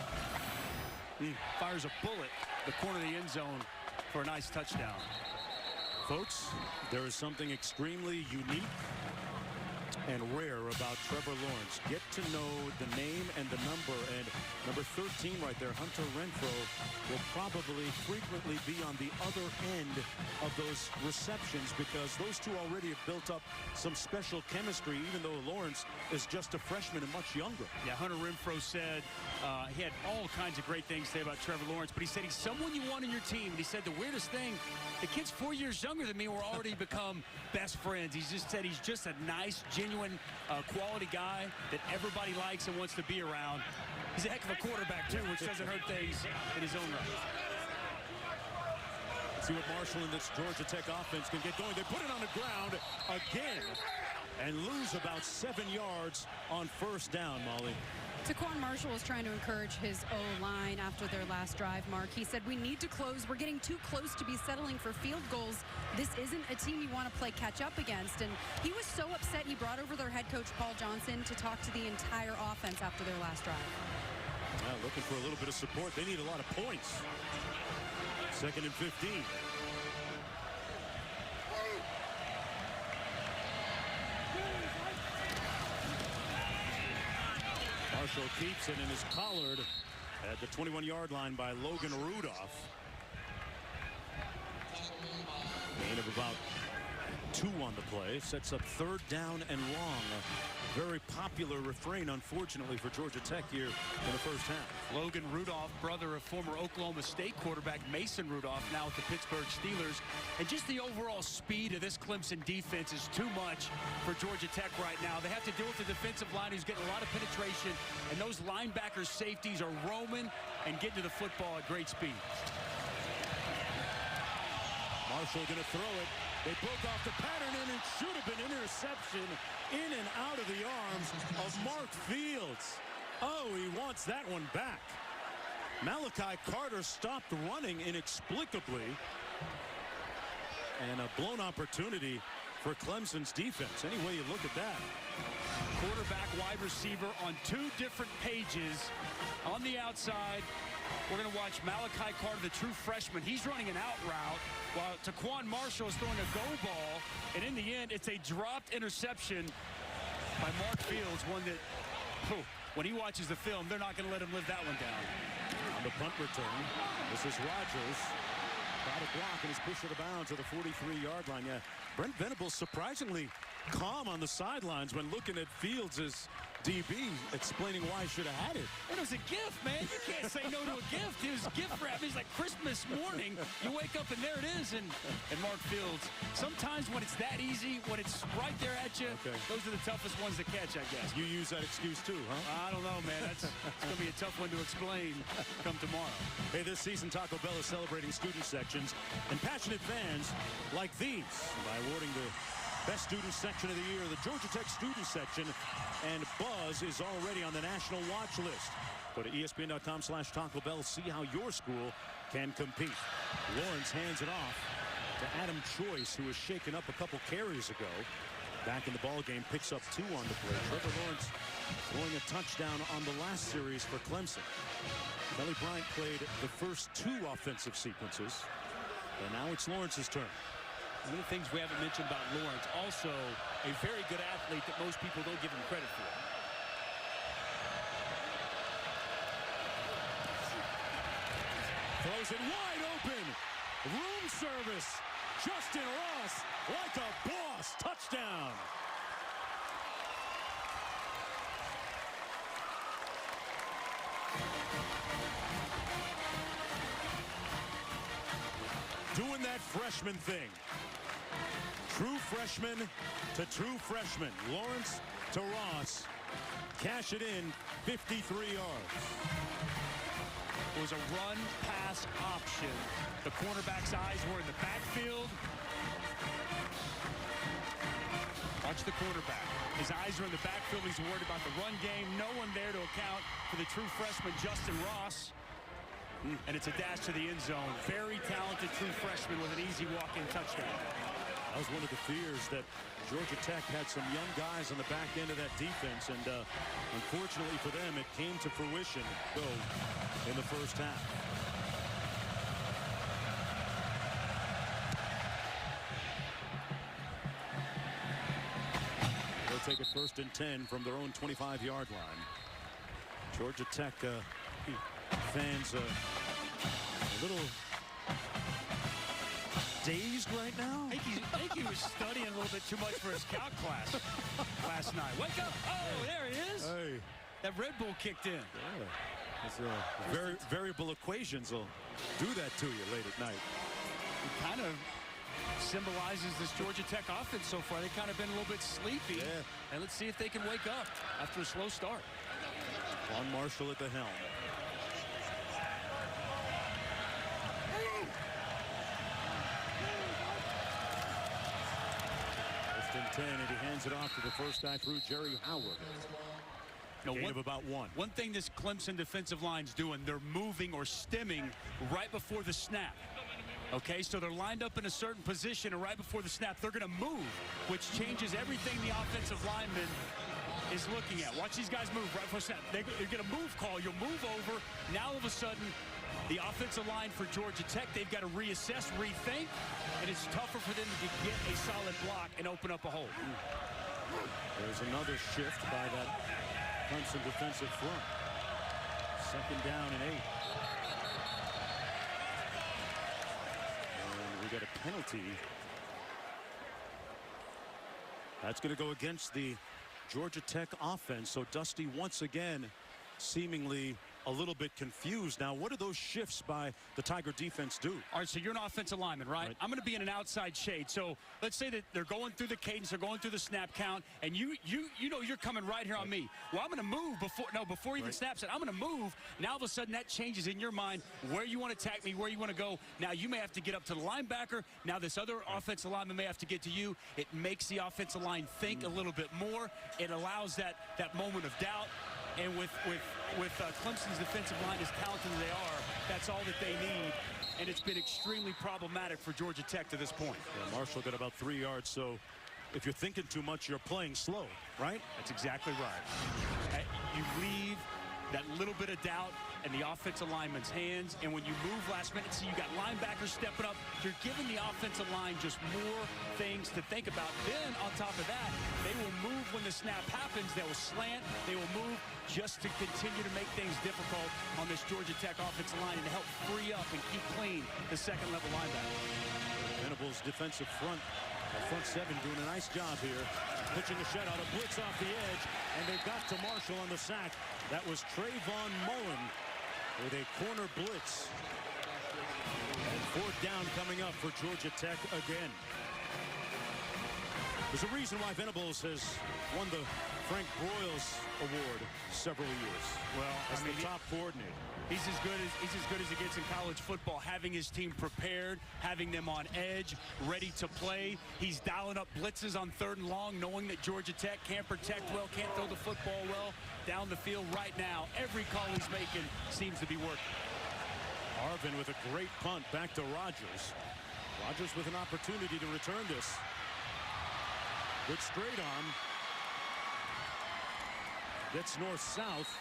Fires a bullet the corner of the end zone for a nice touchdown. Folks, there is something extremely unique and rare about Trevor Lawrence. Get to know the name and the number, and number 13 right there, Hunter Renfro, will probably frequently be on the other end of those receptions because those two already have built up some special chemistry, even though Lawrence is just a freshman and much younger. Yeah, Hunter Renfro said he had all kinds of great things to say about Trevor Lawrence, but he said he's someone you want in your team. And he said the weirdest thing, the kid's 4 years younger than me. We're already become best friends. He's just said he's just a nice, genuine, quality guy that everybody likes and wants to be around. He's a heck of a quarterback, too, which doesn't hurt things in his own right. Let's see what Marshall and this Georgia Tech offense can get going. They put it on the ground again and lose about 7 yards on first down, Molly. Taquan Marshall was trying to encourage his O-line after their last drive, Mark. He said, we need to close. We're getting too close to be settling for field goals. This isn't a team you want to play catch up against. And he was so upset he brought over their head coach, Paul Johnson, to talk to the entire offense after their last drive. Yeah, looking for a little bit of support. They need a lot of points. 2nd and 15. Marshall keeps it and is collared at the 21-yard line by Logan Rudolph. Gain of about 2 on the play. Sets up 3rd down and long. A very popular refrain, unfortunately, for Georgia Tech here in the first half. Logan Rudolph, brother of former Oklahoma State quarterback Mason Rudolph, now with the Pittsburgh Steelers. And just the overall speed of this Clemson defense is too much for Georgia Tech right now. They have to deal with the defensive line who's getting a lot of penetration, and those linebacker safeties are roaming and getting to the football at great speed. Marshall going to throw it. They broke off the pattern, and it should have been interception in and out of the arms of Mark Fields. Oh, he wants that one back. Malachi Carter stopped running inexplicably. And a blown opportunity for Clemson's defense. Any way you look at that. Quarterback, wide receiver on 2 different pages. On the outside, we're going to watch Malachi Carter, the true freshman. He's running an out route, while Taquan Marshall is throwing a go ball. And in the end, it's a dropped interception by Mark Fields, one that, when he watches the film, they're not going to let him live that one down. On the punt return, this is Rogers. Got a block and is pushed out of bounds at the 43-yard line. Yeah, Brent Venables surprisingly calm on the sidelines when looking at Fields as DB, explaining why he should have had it. It was a gift, man. You can't say no to a gift. It was a gift wrapping. It's like Christmas morning. You wake up and there it is. And Mark Fields, sometimes when it's that easy, when it's right there at you, those are the toughest ones to catch, I guess. You use that excuse too, huh? I don't know, man. It's going to be a tough one to explain come tomorrow. Hey, this season Taco Bell is celebrating student sections and passionate fans like these by awarding the best student section of the year, the Georgia Tech student section, and Buzz is already on the national watch list. Go to ESPN.com/Taco Bell. See how your school can compete. Lawrence hands it off to Adam Choice, who was shaken up a couple carries ago. Back in the ball game, picks up 2 on the play. Trevor Lawrence throwing a touchdown on the last series for Clemson. Kelly Bryant played the first 2 offensive sequences, and now it's Lawrence's turn. One of the things we haven't mentioned about Lawrence, also a very good athlete that most people don't give him credit for. Throws it wide open. Room service. Justin Ross like a boss. Touchdown. Doing that freshman thing. True freshman to true freshman. Lawrence to Ross. Cash it in, 53 yards. It was a run-pass option. The cornerback's eyes were in the backfield. Watch the quarterback. His eyes are in the backfield. He's worried about the run game. No one there to account for the true freshman, Justin Ross. And it's a dash to the end zone. Very talented true freshman with an easy walk-in touchdown. That was one of the fears, that Georgia Tech had some young guys on the back end of that defense, and unfortunately for them, it came to fruition in the first half. They'll take it 1st and 10 from their own 25-yard line. Georgia Tech fans a little dazed right now. I think he was studying a little bit too much for his calc class last night. Wake up! Oh, there he is. Hey. That Red Bull kicked in. Yeah. It's variable equations will do that to you late at night. It kind of symbolizes this Georgia Tech offense so far. They've kind of been a little bit sleepy. Yeah. And let's see if they can wake up after a slow start. Quan Marshall at the helm. First and 10, and he hands it off to the first guy through, Jerry Howard. Gain of about one. One thing this Clemson defensive line's doing, they're moving or stemming right before the snap. Okay, so they're lined up in a certain position, and right before the snap, they're going to move, which changes everything the offensive lineman is looking at. Watch these guys move right before snap. They're going to move call. You'll move over. Now, all of a sudden, the offensive line for Georgia Tech, they've got to reassess, rethink, and it's tougher for them to get a solid block and open up a hole. There's another shift by that Clemson defensive front. Second down and 8. And we got a penalty. That's going to go against the Georgia Tech offense. So Dusty once again seemingly a little bit confused. Now, what do those shifts by the Tiger defense do? All right, so you're an offensive lineman, right? I'm going to be in an outside shade. So let's say that they're going through the cadence, they're going through the snap count, and you know you're coming right here on me. Well, I'm going to move before even snaps it. I'm going to move. Now, all of a sudden, that changes in your mind where you want to attack me, where you want to go. Now, you may have to get up to the linebacker. Now, this other offensive lineman may have to get to you. It makes the offensive line think a little bit more. It allows that moment of doubt. And with Clemson's defensive line as talented as they are, that's all that they need. And it's been extremely problematic for Georgia Tech to this point. Yeah, Marshall got about 3 yards, so if you're thinking too much, you're playing slow, right? That's exactly right. You leave that little bit of doubt in the offensive lineman's hands, and when you move last minute, so you got linebackers stepping up, you're giving the offensive line just more things to think about. Then, on top of that, they will move when the snap happens. They will slant. They will move just to continue to make things difficult on this Georgia Tech offensive line and to help free up and keep clean the second-level linebacker. Venables' defensive front seven doing a nice job here. Pitching a shutout, a blitz off the edge, and they got to Marshall on the sack. That was Trayvon Mullen with a corner blitz. And fourth down coming up for Georgia Tech again. There's a reason why Venables has won the Frank Broyles Award several years. Well, as the top coordinator. He's as good as he gets in college football, having his team prepared, having them on edge, ready to play. He's dialing up blitzes on 3rd and long, knowing that Georgia Tech can't protect well, can't throw the football well down the field right now. Every call he's making seems to be working. Arvin with a great punt back to Rogers. Rogers with an opportunity to return this. Good straight arm. Gets north-south.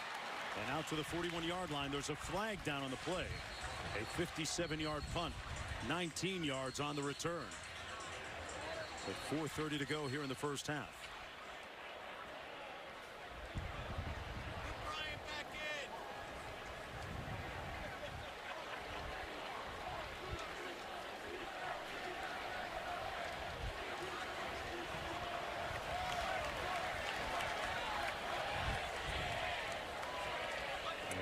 And out to the 41-yard line. There's a flag down on the play. A 57-yard punt. 19 yards on the return. With 4:30 to go here in the first half.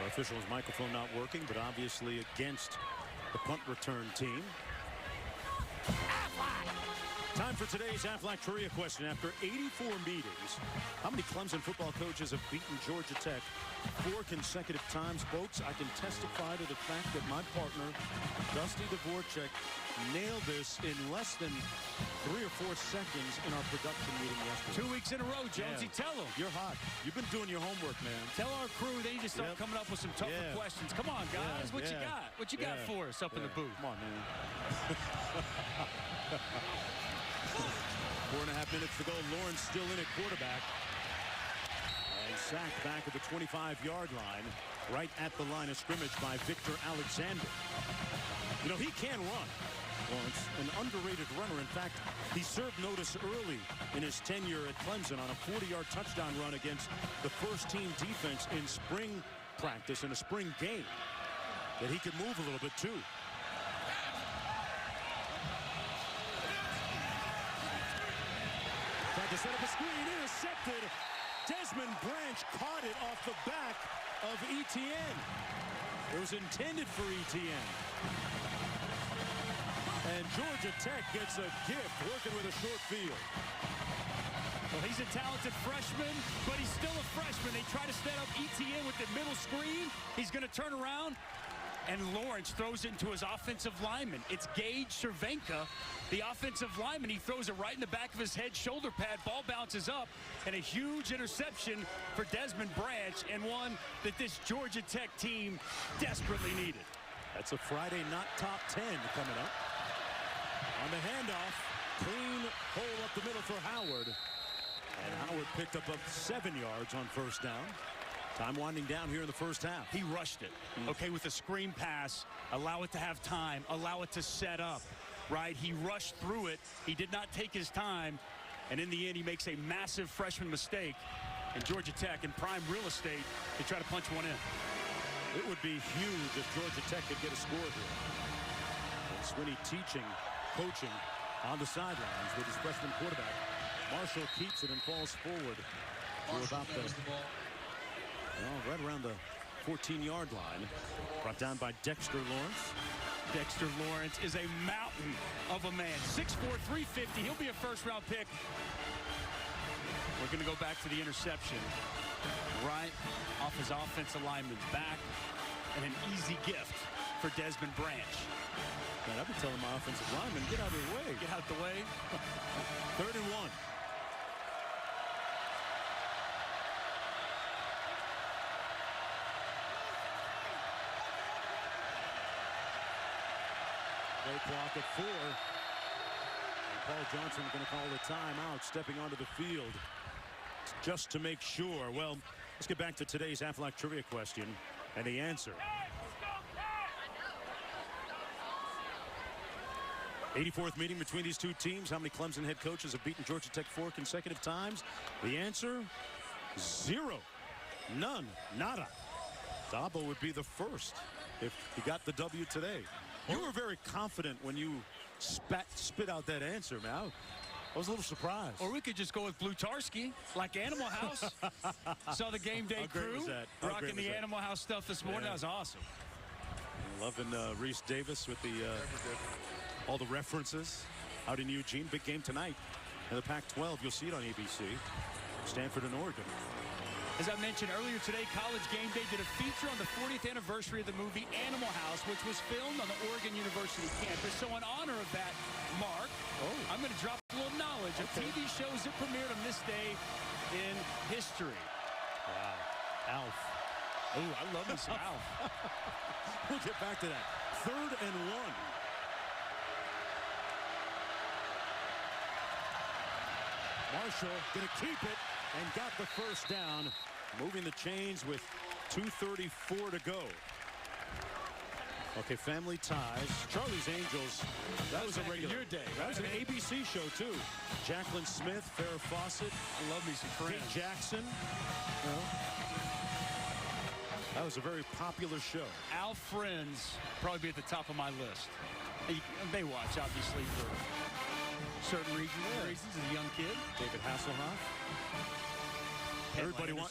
Official's microphone not working, but obviously against the punt return team. Time for today's Aflac Trivia question. After 84 meetings, how many Clemson football coaches have beaten Georgia Tech 4 consecutive times? Folks, I can testify to the fact that my partner, Dusty Dvorak, nailed this in less than 3 or 4 seconds in our production meeting yesterday. 2 weeks in a row, Jonesy. Yeah. Tell them. You're hot. You've been doing your homework, man. Tell our crew they need to start coming up with some tougher questions. Come on, guys. What you got? What you got for us up in the booth? Come on, man. 4.5 minutes to go. Lawrence still in at quarterback. And sacked back at the 25-yard line, right at the line of scrimmage by Victor Alexander. You know, he can run. Lawrence, an underrated runner. In fact, he served notice early in his tenure at Clemson on a 40-yard touchdown run against the first-team defense in spring practice, in a spring game, that he could move a little bit, too. Tried to set up a screen, intercepted. Desmond Branch caught it off the back of Etienne. It was intended for Etienne. And Georgia Tech gets a gift working with a short field. Well, he's a talented freshman, but he's still a freshman. They try to set up ETN with the middle screen. He's going to turn around, and Lawrence throws it into his offensive lineman. It's Gage Cervenka, the offensive lineman. He throws it right in the back of his head, shoulder pad. Ball bounces up, and a huge interception for Desmond Branch, and one that this Georgia Tech team desperately needed. That's a Friday not top 10 coming up. On the handoff, clean hole up the middle for Howard. And Howard picked up 7 yards on first down. Time winding down here in the first half. He rushed it, okay, with a screen pass. Allow it to have time. Allow it to set up, right? He rushed through it. He did not take his time. And in the end, he makes a massive freshman mistake. And Georgia Tech in prime real estate to try to punch one in. It would be huge if Georgia Tech could get a score here. And Swinney teaching, coaching on the sidelines with his freshman quarterback. Marshall keeps it and falls forward to about right around the 14-yard line. Brought down by Dexter Lawrence. Dexter Lawrence is a mountain of a man. 6'4", 350. He'll be a first-round pick. We're going to go back to the interception. Right off his offensive lineman's back. And an easy gift for Desmond Branch. Man, I've been telling my offensive lineman, get out of the way. Get out the way. 3rd and 1. Play clock at 4. And Paul Johnson going to call the timeout, stepping onto the field just to make sure. Well, let's get back to today's Aflac trivia question and the answer. 84th meeting between these two teams. How many Clemson head coaches have beaten Georgia Tech 4 consecutive times? The answer, 0. None. Nada. Dabo would be the first if he got the W today. You were very confident when you spit out that answer, man. I was a little surprised. Or we could just go with Blutarski, like Animal House. Saw the game day crew rocking the Animal House stuff this morning. That was awesome. Loving Reese Davis with the all the references out in Eugene. Big game tonight in the Pac-12. You'll see it on ABC. Stanford and Oregon. As I mentioned earlier today, College Game Day did a feature on the 40th anniversary of the movie Animal House, which was filmed on the Oregon University campus. So in honor of that, Mark, I'm going to drop a little knowledge of TV shows that premiered on this day in history. Wow. Alf. Oh, I love me some Alf. We'll get back to that. 3rd and 1. Marshall going to keep it and got the first down, moving the chains with 2:34 to go. Okay, family ties. Charlie's Angels. That was a regular your day. That was an ABC show too. Jacqueline Smith, Farrah Fawcett, I love me some Friends. Kate Jackson. That was a very popular show. Alf Friends probably be at the top of my list. They watch obviously for certain reasons as a young kid. David Hasselhoff.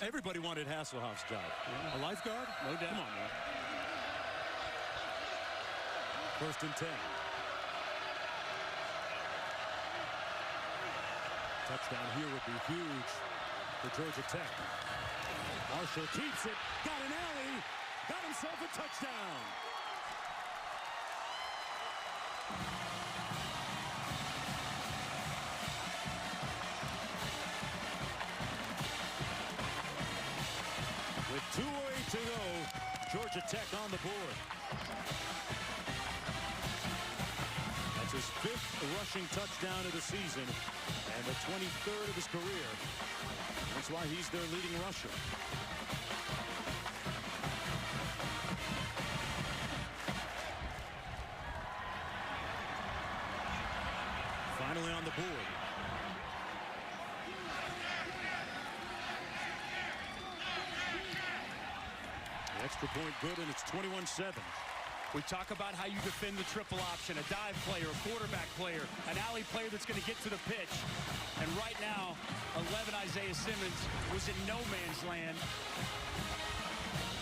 Everybody wanted Hasselhoff's job. Yeah. A lifeguard? No doubt. Come on, man. 1st and 10. Touchdown here would be huge for Georgia Tech. Marshall keeps it. Got an alley. Got himself a touchdown. With 2:08 to go, Georgia Tech on the board. That's his 5th rushing touchdown of the season and the 23rd of his career. That's why he's their leading rusher. Finally on the board. Extra point good, and it's 21-7. We talk about how you defend the triple option, a dive player, a quarterback player, an alley player that's going to get to the pitch. And right now, 11 Isaiah Simmons was in no man's land.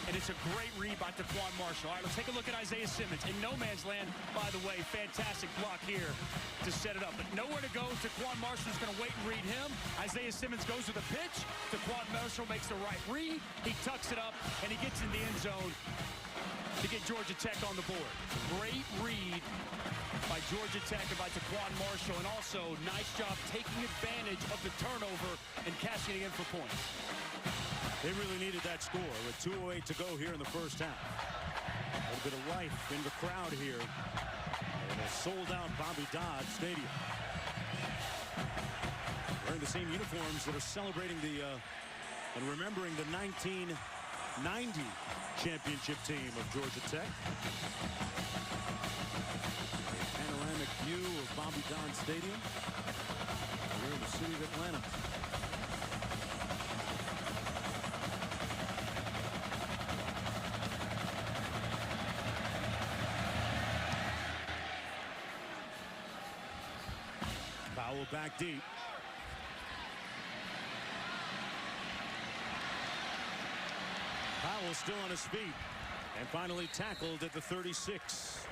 and it's a great read by Taquan Marshall. All right, let's take a look at Isaiah Simmons. In no man's land, by the way, fantastic block here to set it up. But nowhere to go. Taquan Marshall's going to wait and read him. Isaiah Simmons goes with a pitch. Taquan Marshall makes the right read. He tucks it up, and he gets in the end zone to get Georgia Tech on the board. Great read by Georgia Tech and by Taquan Marshall, and also nice job taking advantage of the turnover and cashing it in for points. They really needed that score with 2:08 to go here in the first half. A little bit of life in the crowd here in a sold-out Bobby Dodd Stadium. Wearing the same uniforms that are celebrating the and remembering the 1990 championship team of Georgia Tech. A panoramic view of Bobby Dodd Stadium here in the city of Atlanta. Powell back deep. Powell still on his feet and finally tackled at the 36.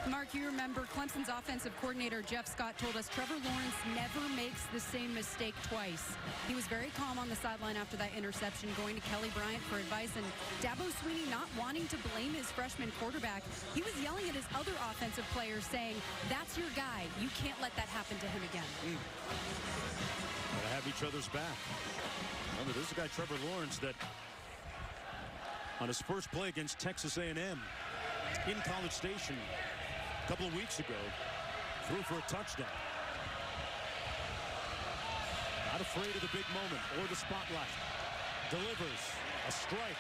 Mark, you remember Clemson's offensive coordinator Jeff Scott told us Trevor Lawrence never makes the same mistake twice. He was very calm on the sideline after that interception, going to Kelly Bryant for advice, and Dabo Swinney not wanting to blame his freshman quarterback. He was yelling at his other offensive players saying, that's your guy. You can't let that happen to him again. Gotta have each other's back. Remember, this is a guy, Trevor Lawrence, that on his first play against Texas A&M in College Station a couple of weeks ago, threw for a touchdown. Not afraid of the big moment or the spotlight. Delivers a strike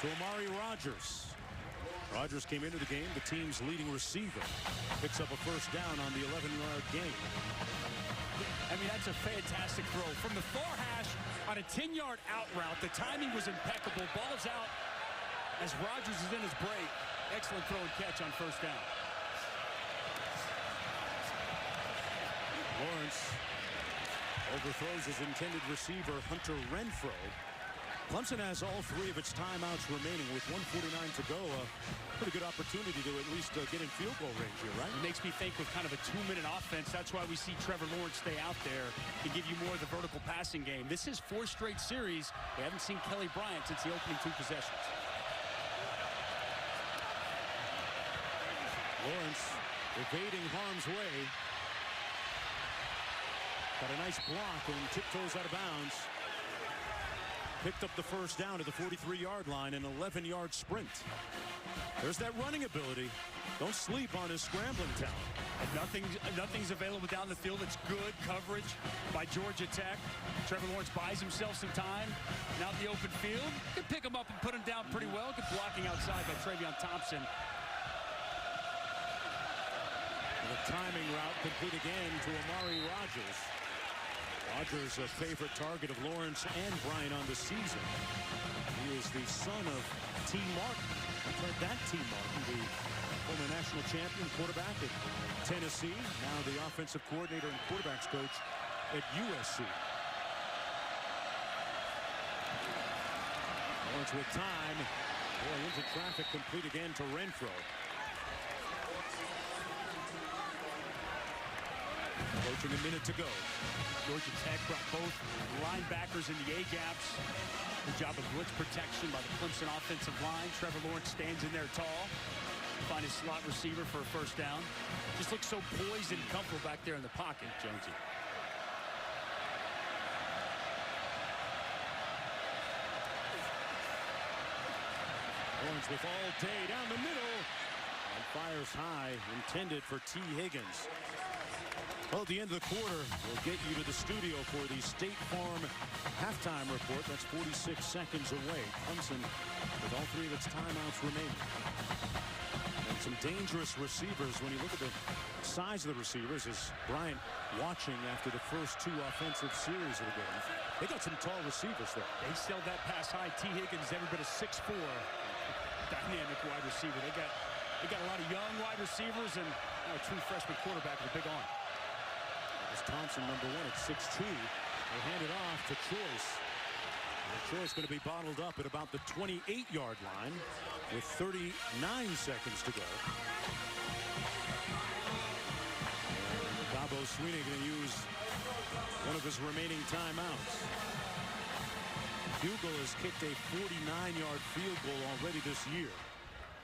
to Amari Rodgers. Rodgers came into the game, the team's leading receiver. Picks up a first down on the 11-yard gain. I mean, that's a fantastic throw. From the far hash on a 10-yard out route, the timing was impeccable. Ball's out as Rodgers is in his break. Excellent throw and catch on first down. Lawrence overthrows his intended receiver, Hunter Renfrow. Clemson has all three of its timeouts remaining with 1:49 to go. A pretty good opportunity to at least get in field goal range here, right? It makes me think with kind of a 2-minute offense. That's why we see Trevor Lawrence stay out there to give you more of the vertical passing game. This is 4 straight series. We haven't seen Kelly Bryant since the opening 2 possessions. Lawrence evading harm's way. Got a nice block and tiptoes out of bounds. Picked up the first down at the 43-yard line, an 11-yard sprint. There's that running ability. Don't sleep on his scrambling talent. And nothing's available down the field. It's good coverage by Georgia Tech. Trevor Lawrence buys himself some time. Now in the open field, can pick him up and put him down pretty well. Good blocking outside by Travion Thompson. The timing route complete again to Amari Rodgers. Rodgers, a favorite target of Lawrence and Bryant on the season. He is the son of T. Martin. I've heard that T. Martin, the former national champion quarterback at Tennessee, now the offensive coordinator and quarterbacks coach at USC. Lawrence with time. Boy, into traffic, complete again to Renfrow. Approaching a minute to go. Georgia Tech brought both linebackers in the A-gaps. Good job of blitz protection by the Clemson offensive line. Trevor Lawrence stands in there tall. Find his slot receiver for a first down. Just looks so poised and comfortable back there in the pocket, Jonesy. Lawrence with all day down the middle. And fires high, intended for T. Higgins. Well, at the end of the quarter, we'll get you to the studio for the State Farm halftime report. That's 46 seconds away. Clemson with all three of its timeouts remaining. And some dangerous receivers. When you look at the size of the receivers, as Bryant watching after the first 2 offensive series of the game, they got some tall receivers there. They sailed that pass high. T. Higgins, every bit of 6'4", dynamic wide receiver. They got a lot of young wide receivers and a true freshman quarterback with a big arm. Thompson, number 1 at 6'2". They hand it off to Choice. Troy's going to be bottled up at about the 28-yard line with 39 seconds to go. Dabo Swinney going to use one of his remaining timeouts. Hugo has kicked a 49-yard field goal already this year.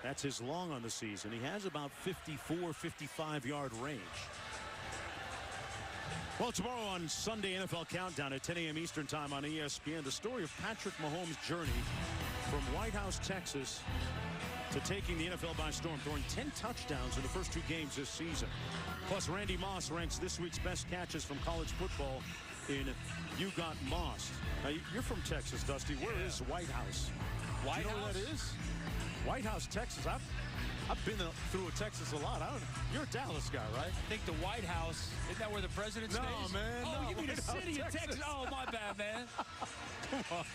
That's his long on the season. He has about 54, 55-yard range. Well, tomorrow on Sunday NFL Countdown at 10 a.m. Eastern Time on ESPN, the story of Patrick Mahomes' journey from White House, Texas, to taking the NFL by storm, throwing 10 touchdowns in the first 2 games this season. Plus, Randy Moss ranks this week's best catches from college football in You Got Moss. Now, you're from Texas, Dusty. Where is White House? White Do you know House? where that is? White House, Texas. I've been through Texas a lot. You're a Dallas guy, right? I think the White House, isn't that where the president stays? No, man. Oh, no, you mean White a city House, in Texas? Oh, my bad, man. Come on.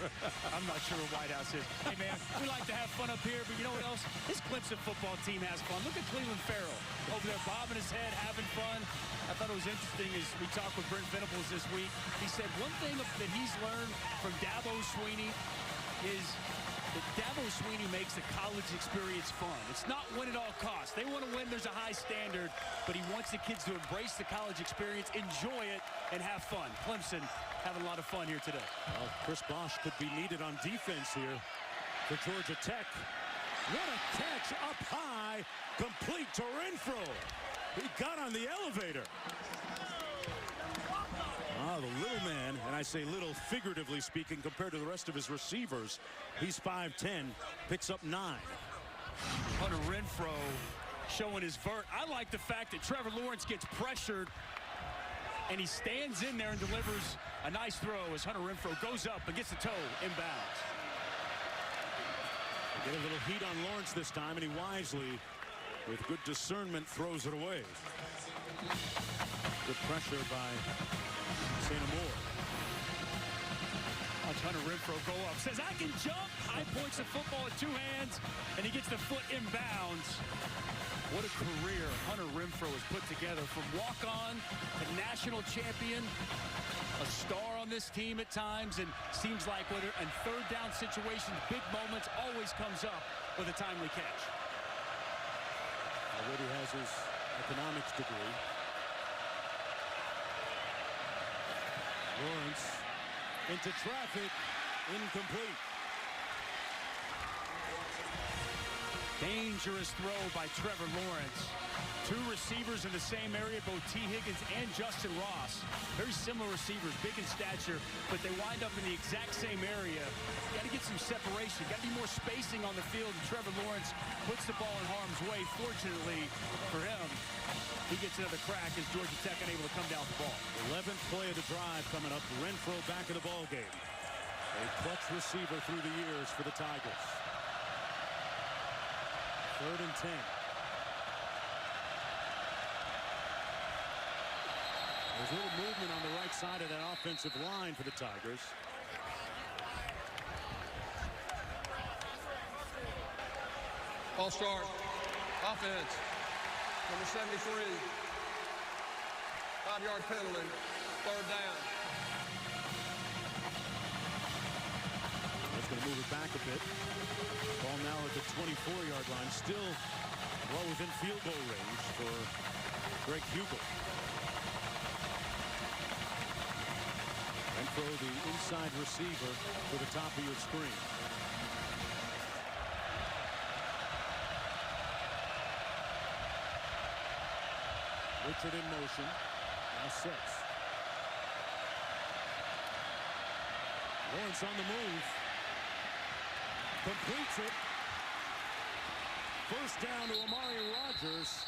I'm not sure what White House is. Hey, man, we like to have fun up here, but you know what else? This Clemson football team has fun. Look at Cleveland Farrell over there bobbing his head, having fun. I thought it was interesting as we talked with Brent Venables this week. He said one thing that he's learned from Dabo Swinney is that Dabo Swinney makes the college experience fun. It's not win at all costs. They want to win. There's a high standard, but he wants the kids to embrace the college experience, enjoy it, and have fun. Clemson having a lot of fun here today. Well, Chris Bosch could be needed on defense here for Georgia Tech. What a catch up high, complete to Renfro. He got on the elevator. Oh, the little man, and I say little figuratively speaking compared to the rest of his receivers. He's 5'10", picks up 9. Hunter Renfro showing his vert. I like the fact that Trevor Lawrence gets pressured and he stands in there and delivers a nice throw as Hunter Renfro goes up and gets the toe inbounds. They get a little heat on Lawrence this time, and he wisely, with good discernment, throws it away. Good pressure by St. Amour. Watch Hunter Renfro go up. Says, I can jump. High points the football with 2 hands, and he gets the foot inbounds. What a career Hunter Renfro has put together. From walk-on to national champion, a star on this team at times, and seems like whether in third down situations, big moments, always comes up with a timely catch. Already has his economics degree. Lawrence into traffic, incomplete. Dangerous throw by Trevor Lawrence. 2 receivers in the same area, both T. Higgins and Justin Ross. Very similar receivers, big in stature, but they wind up in the exact same area. Got to get some separation, got to be more spacing on the field, and Trevor Lawrence puts the ball in harm's way. Fortunately for him, he gets another crack as Georgia Tech unable to come down with the ball. 11th play of the drive coming up. Renfro back in the ball game. A clutch receiver through the years for the Tigers. 3rd and 10. There's a little movement on the right side of that offensive line for the Tigers. False start. Offense. Number 73. 5-yard penalty. 3rd down. That's going to move it back a bit. Ball now at the 24-yard line. Still well within field goal range for Greg Hugel. Renfro, the inside receiver, for the top of your screen. Richard in motion. Now sets. Lawrence on the move. Completes it. First down to Amari Rodgers.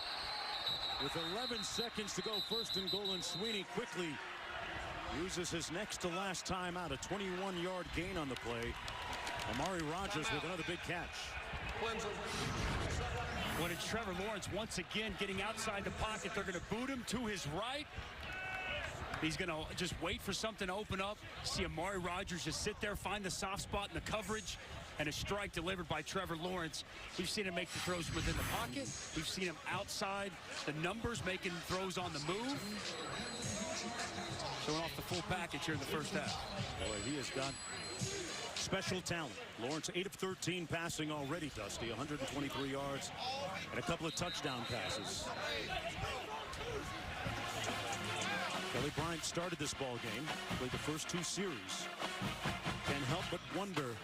With 11 seconds to go, 1st and goal, and Swinney quickly uses his next to last timeout. A 21-yard gain on the play. Amari Rodgers with another big catch. Clemson. When it's Trevor Lawrence once again getting outside the pocket, they're going to boot him to his right. He's going to just wait for something to open up. See Amari Rodgers just sit there, find the soft spot in the coverage, and a strike delivered by Trevor Lawrence. We've seen him make the throws within the pocket. We've seen him outside the numbers, making throws on the move. Showing off the full package here in the first half. Boy, he has got special talent. Lawrence 8 of 13 passing already, Dusty. 123 yards and a couple of touchdown passes. Kelly Bryant started this ball game, played the first 2 series. Can't help but wonder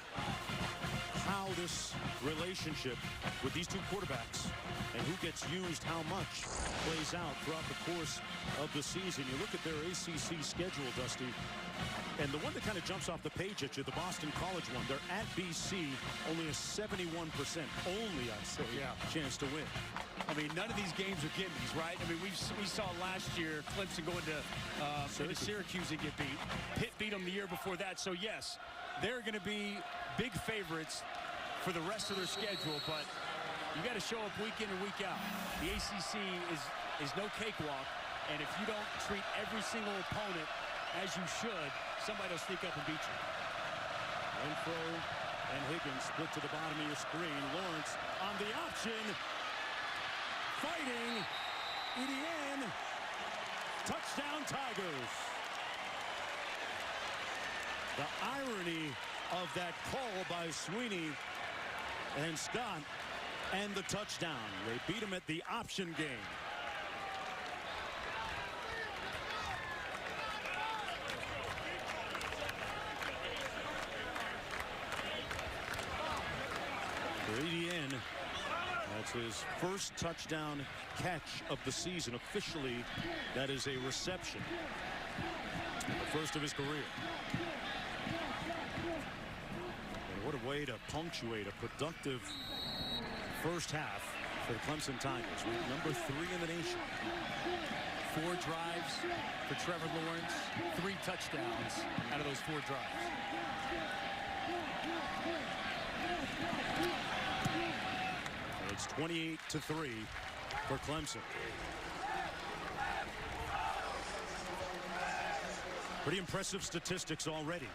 how this relationship with these 2 quarterbacks and who gets used how much plays out throughout the course of the season. You look at their ACC schedule, Dusty, and the one that kind of jumps off the page at you, the Boston College one, they're at BC, only a 71%, only, I'd say, chance to win. I mean, none of these games are gimmies, right? I mean, we saw last year Clemson go into Syracuse and get beat. Pitt beat them the year before that. So, yes, they're going to be big favorites for the rest of their schedule, but you got to show up week in and week out. The ACC is no cakewalk, and if you don't treat every single opponent as you should, somebody will sneak up and beat you. Renfro and Higgins split to the bottom of your screen. Lawrence on the option. Fighting. Etienne. Touchdown Tigers. The irony of that call by Sweeney and Scott and the touchdown. They beat him at the option game. For Etienne, that's his first touchdown catch of the season. Officially, that is a reception. The first of his career. And what a way to punctuate a productive first half for the Clemson Tigers. We're number 3 in the nation. 4 drives for Trevor Lawrence, 3 touchdowns out of those 4 drives. And it's 28-3 for Clemson. Pretty impressive statistics already.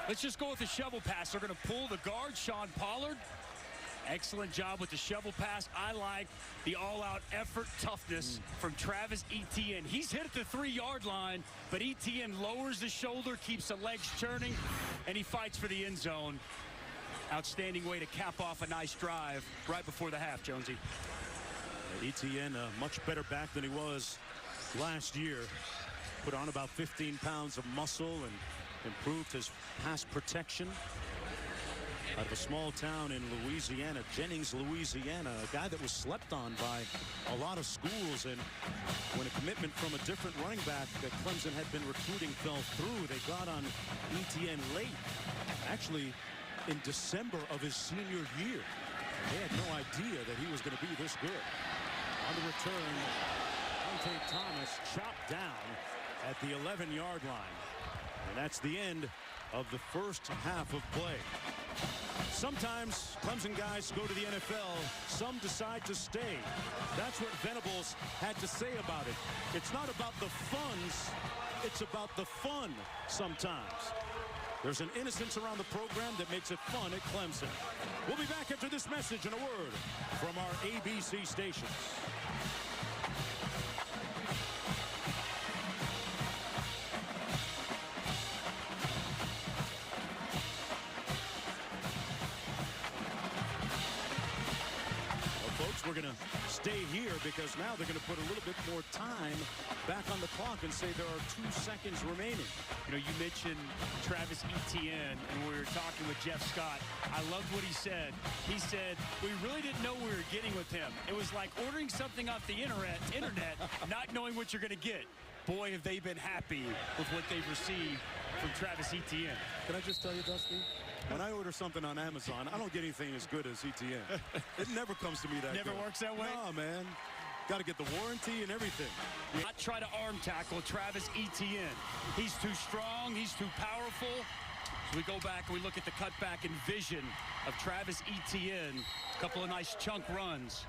Let's just go with the shovel pass. They're going to pull the guard, Sean Pollard. Excellent job with the shovel pass. I like the all-out effort, toughness from Travis Etienne. He's hit at the 3-yard line, but Etienne lowers the shoulder, keeps the legs churning, and he fights for the end zone. Outstanding way to cap off a nice drive right before the half, Jonesy. Etienne, a much better back than he was last year. Put on about 15 pounds of muscle and improved his pass protection. Out of a small town in Louisiana, Jennings, Louisiana, a guy that was slept on by a lot of schools. And when a commitment from a different running back that Clemson had been recruiting fell through, they got on Etienne late, actually in December of his senior year. They had no idea that he was going to be this good. On the return, Dante Thomas chopped down at the 11-yard line. And that's the end of the first half of play. Sometimes Clemson guys go to the NFL. Some decide to stay. That's what Venables had to say about it. It's not about the funds. It's about the fun sometimes. There's an innocence around the program that makes it fun at Clemson. We'll be back after this message and a word from our ABC stations. We're going to stay here because now they're going to put a little bit more time back on the clock and say there are 2 seconds remaining. You know, you mentioned Travis Etienne, and we were talking with Jeff Scott. I loved what he said. He said, we really didn't know we were getting with him. It was like ordering something off the internet, not knowing what you're going to get. Boy, have they been happy with what they've received from Travis Etienne. Can I just tell you, Dusty? When I order something on Amazon, I don't get anything as good as Etienne. It never comes to me that Never good. Works that way? No, man. Got to get the warranty and everything. Not try to arm tackle Travis Etienne. He's too strong. He's too powerful. So we go back and we look at the cutback and vision of Travis Etienne. A couple of nice chunk runs.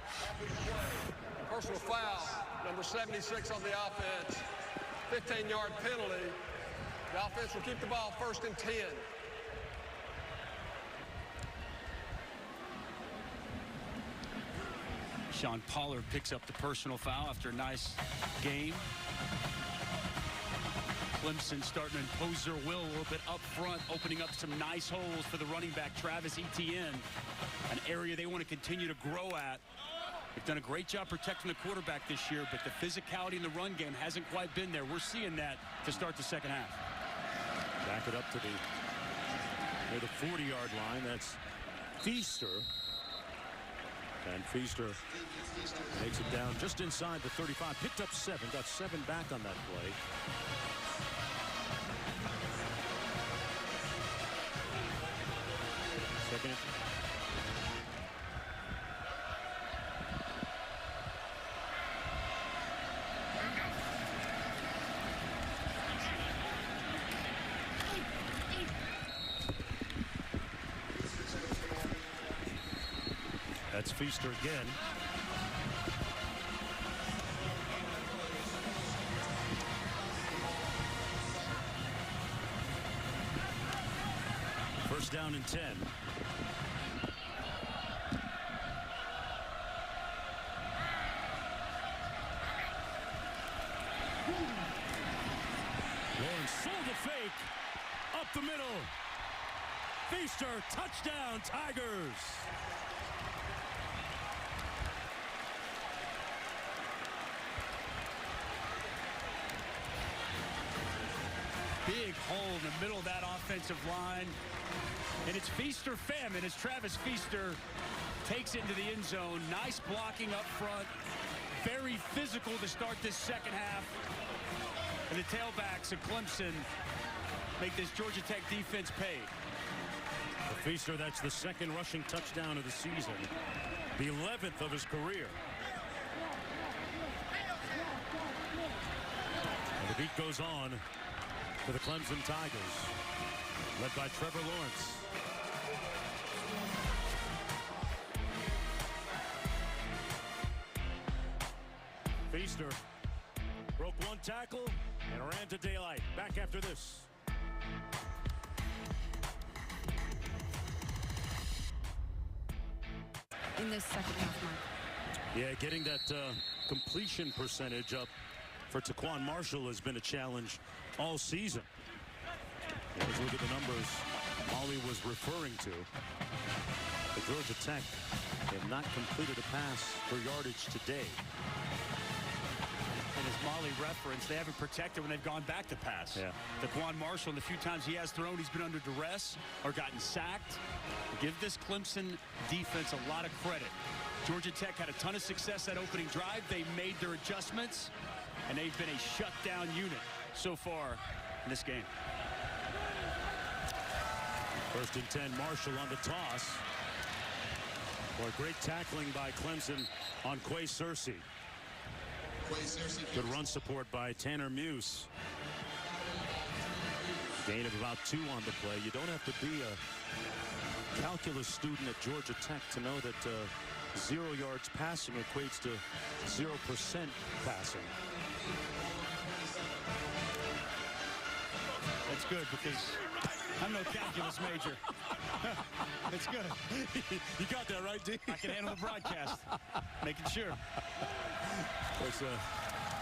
Personal foul, number 76 on the offense. 15-yard penalty. The offense will keep the ball 1st and 10. Sean Pollard picks up the personal foul after a nice game. Clemson starting to impose their will a little bit up front, opening up some nice holes for the running back, Travis Etienne, an area they want to continue to grow at. They've done a great job protecting the quarterback this year, but the physicality in the run game hasn't quite been there. We're seeing that to start the second half. Back it up to near the 40-yard line. That's Feaster. And Feaster makes it down just inside the 35. Picked up 7. Got 7 back on that play. Second. That's Feaster again. First down and 10. Lawrence sold the fake. Up the middle. Feaster, touchdown, Tigers. Big hole in the middle of that offensive line. And it's Feaster famine as Travis Feaster takes it into the end zone. Nice blocking up front. Very physical to start this second half. And the tailbacks of Clemson make this Georgia Tech defense pay. For Feaster, that's the second rushing touchdown of the season. The 11th of his career. And the beat goes on for the Clemson Tigers, led by Trevor Lawrence. Feaster broke one tackle and ran to daylight. Back after this. In this second half, Mark. Yeah, getting that completion percentage up for Taquan Marshall has been a challenge all season. Let's look at the numbers Molly was referring to. The Georgia Tech have not completed a pass for yardage today. And as Molly referenced, they haven't protected when they've gone back to pass. Yeah. Taquan Marshall, the few times he has thrown, he's been under duress or gotten sacked. Give this Clemson defense a lot of credit. Georgia Tech had a ton of success that opening drive. They made their adjustments, and they've been a shutdown unit so far in this game. First and 10, Marshall on the toss. Boy, great tackling by Clemson on Quay Searcy. Good run support by Tanner Muse. Gain of about 2 on the play. You don't have to be a calculus student at Georgia Tech to know that 0 yards passing equates to 0% passing. That's good because I'm no calculus major. That's good. You got that right, D? I can handle the broadcast. Making sure. It's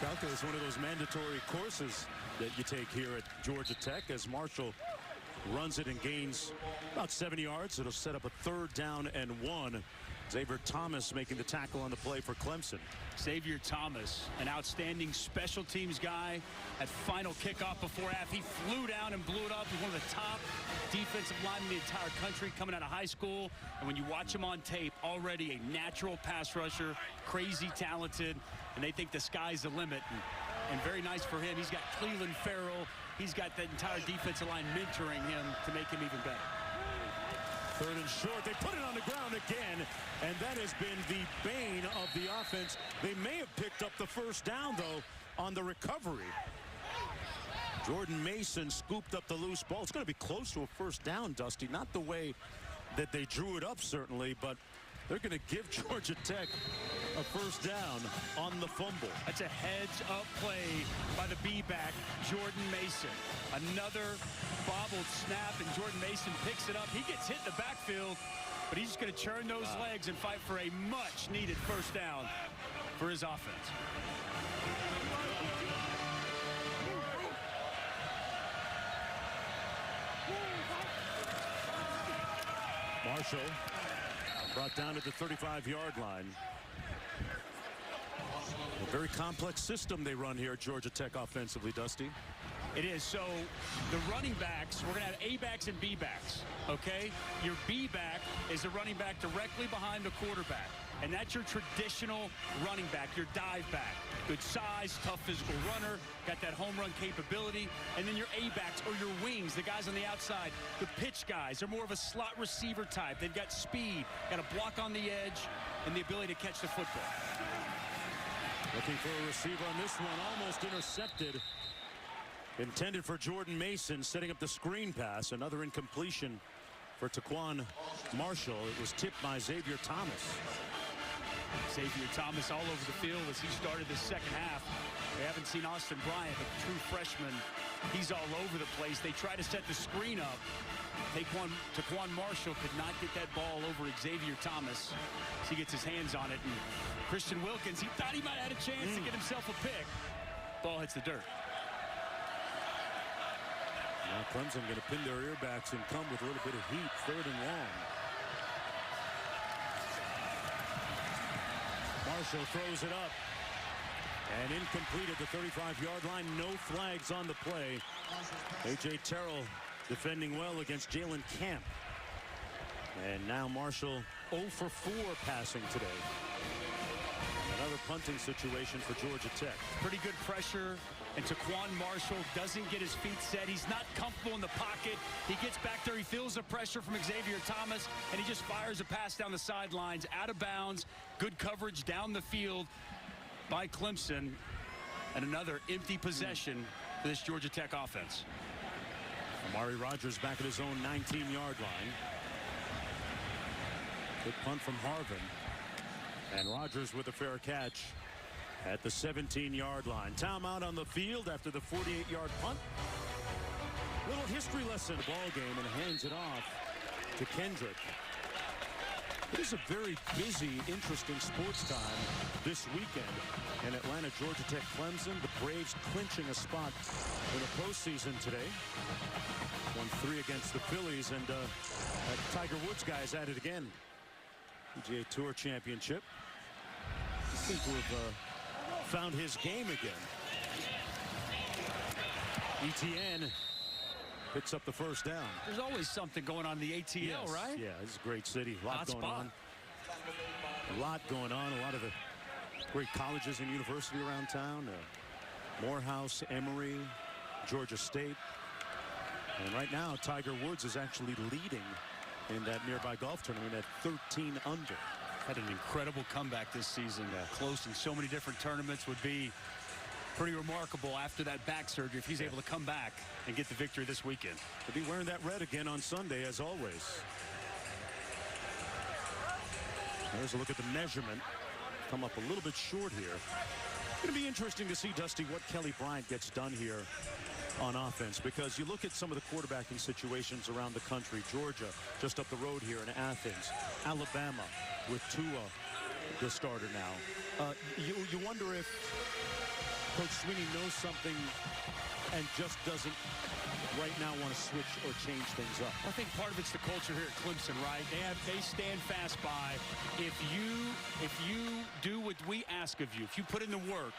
calculus, one of those mandatory courses that you take here at Georgia Tech, as Marshall runs it and gains about 70 yards. It'll set up a 3rd down and 1. Xavier Thomas making the tackle on the play for Clemson. Xavier Thomas, an outstanding special teams guy. At final kickoff before half, he flew down and blew it up. He's one of the top defensive linemen in the entire country coming out of high school. And when you watch him on tape, already a natural pass rusher, crazy talented, and they think the sky's the limit. And very nice for him. He's got Cleveland Farrell. He's got the entire defensive line mentoring him to make him even better. 3rd and short. They put it on the ground again, and that has been the bane of the offense. They may have picked up the first down, though, on the recovery. Jordan Mason scooped up the loose ball. It's going to be close to a first down, Dusty. Not the way that they drew it up, certainly, but they're going to give Georgia Tech a first down on the fumble. That's a heads-up play by the B-back, Jordan Mason. Another bobbled snap, and Jordan Mason picks it up. He gets hit in the backfield, but he's just going to churn those legs and fight for a much-needed first down for his offense. Marshall brought down to the 35-yard line. A very complex system they run here at Georgia Tech offensively, Dusty. It is. So the running backs, we're going to have A-backs and B-backs, okay? Your B-back is the running back directly behind the quarterback. And that's your traditional running back, your dive back. Good size, tough physical runner, got that home run capability. And then your A-backs or your wings, the guys on the outside, the pitch guys, they're more of a slot receiver type. They've got speed, got a block on the edge, and the ability to catch the football. Looking for a receiver on this one, almost intercepted. Intended for Jordan Mason, setting up the screen pass. Another incompletion for Taquan Marshall. It was tipped by Xavier Thomas. Xavier Thomas all over the field as he started the second half. We haven't seen Austin Bryant, but the true freshman, he's all over the place. They try to set the screen up. Taquan Marshall could not get that ball over Xavier Thomas. So he gets his hands on it. And Christian Wilkins, he thought he might have had a chance to get himself a pick. Ball hits the dirt. Now Clemson going to pin their earbacks and come with a little bit of heat. 3rd and long. Marshall throws it up. And incomplete at the 35-yard line. No flags on the play. A.J. Terrell defending well against Jalen Camp. And now Marshall 0 for 4 passing today. Another punting situation for Georgia Tech. Pretty good pressure. And Taquan Marshall doesn't get his feet set. He's not comfortable in the pocket. He gets back there. He feels the pressure from Xavier Thomas, and he just fires a pass down the sidelines, out of bounds. Good coverage down the field by Clemson. And another empty possession for this Georgia Tech offense. Amari Rogers back at his own 19-yard line. Good punt from Harvin. And Rogers with a fair catch at the 17-yard line. Timeout on the field after the 48-yard punt. Little history lesson ball game, and hands it off to Kendrick. It is a very busy, interesting sports time this weekend in Atlanta. Georgia Tech Clemson, the Braves clinching a spot in the postseason today. 1-3 against the Phillies, and that Tiger Woods guy is at it again. PGA Tour Championship. He seems to have found his game again. Etienne picks up the first down. There's always something going on in the ATL, yes, right? Yeah, this is a great city. A lot going on. A lot going on. A lot of the great colleges and universities around town. Morehouse, Emory, Georgia State. And right now, Tiger Woods is actually leading in that nearby golf tournament at 13 under. Had an incredible comeback this season. Close in so many different tournaments. Would be pretty remarkable after that back surgery if he's able to come back and get the victory this weekend. He'll be wearing that red again on Sunday, as always. There's a look at the measurement. Come up a little bit short here. It's going to be interesting to see, Dusty, what Kelly Bryant gets done here on offense, because you look at some of the quarterbacking situations around the country. Georgia just up the road here in Athens. Alabama with Tua, the starter now. You wonder if Coach Sweeney knows something and just doesn't right now want to switch or change things up. I think part of it's the culture here at Clemson, right? They stand fast by, if you do what we ask of you, if you put in the work,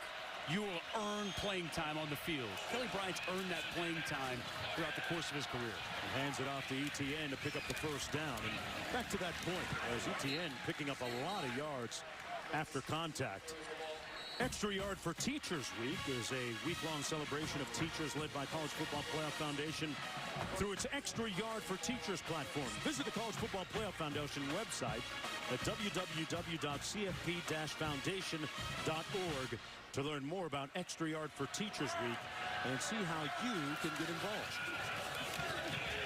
you will earn playing time on the field. Kelly Bryant's earned that playing time throughout the course of his career. He hands it off to Etienne to pick up the first down. And back to that point, as Etienne picking up a lot of yards after contact. Extra Yard for Teachers Week is a week-long celebration of teachers led by College Football Playoff Foundation through its Extra Yard for Teachers platform. Visit the College Football Playoff Foundation website at www.cfp-foundation.org to learn more about Extra Yard for Teachers Week and see how you can get involved.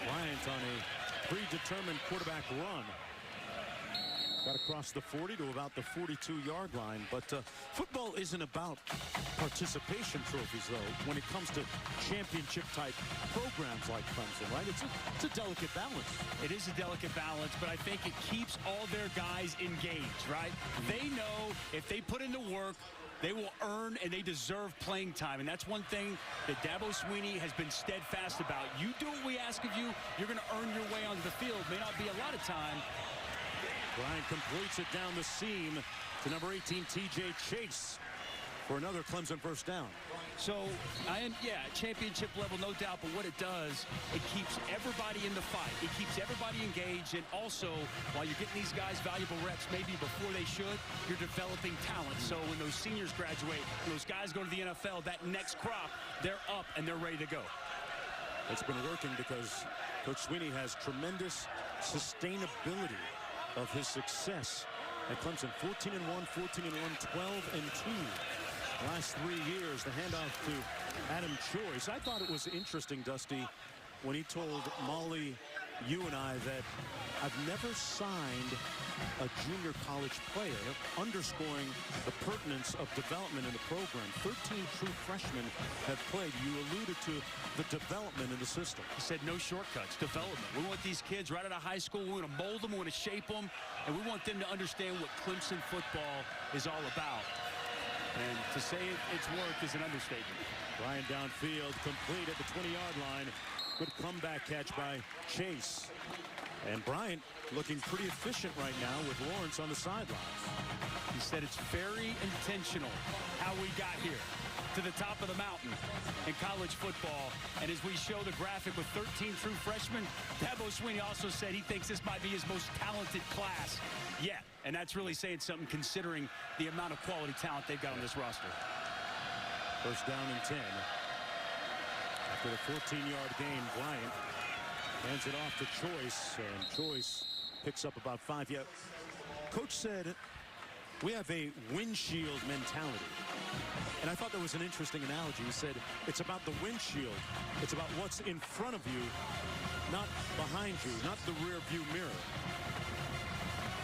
Bryant on a predetermined quarterback run. Got across the 40 to about the 42-yard line. But football isn't about participation trophies, though, when it comes to championship-type programs like Clemson, right? It's a delicate balance. It is a delicate balance, but I think it keeps all their guys engaged, right? They know if they put in the work, they will earn and they deserve playing time. And that's one thing that Dabo Swinney has been steadfast about. You do what we ask of you, you're going to earn your way onto the field. May not be a lot of time. Bryant completes it down the seam to number 18, T.J. Chase, for another Clemson first down. So, championship level, no doubt, but what it does, it keeps everybody in the fight. It keeps everybody engaged, and also, while you're getting these guys valuable reps, maybe before they should, you're developing talent. So when those seniors graduate, when those guys go to the NFL, that next crop, they're up and they're ready to go. It's been working because Coach Swinney has tremendous sustainability of his success at Clemson. 14-1, 14-1, 12-2. Last 3 years, the handoff to Adam Choice. I thought it was interesting, Dusty, when he told Molly, you and I, that I've never signed a junior college player, underscoring the pertinence of development in the program. 13 true freshmen have played. You alluded to the development in the system. He said no shortcuts, development. We want these kids right out of high school. We want to mold them, we want to shape them, and we want them to understand what Clemson football is all about. And to say it's worked is an understatement. Bryant downfield, complete at the 20-yard line. Good comeback catch by Chase. And Bryant looking pretty efficient right now with Lawrence on the sidelines. He said it's very intentional how we got here to the top of the mountain in college football. And as we show the graphic with 13 true freshmen, Dabo Swinney also said he thinks this might be his most talented class yet. And that's really saying something considering the amount of quality talent they've got on this roster. First down and 10. After the 14-yard gain, Bryant hands it off to Choice, and Choice picks up about 5 yards. Coach said, we have a windshield mentality. And I thought that was an interesting analogy. He said, it's about the windshield. It's about what's in front of you, not behind you, not the rear view mirror.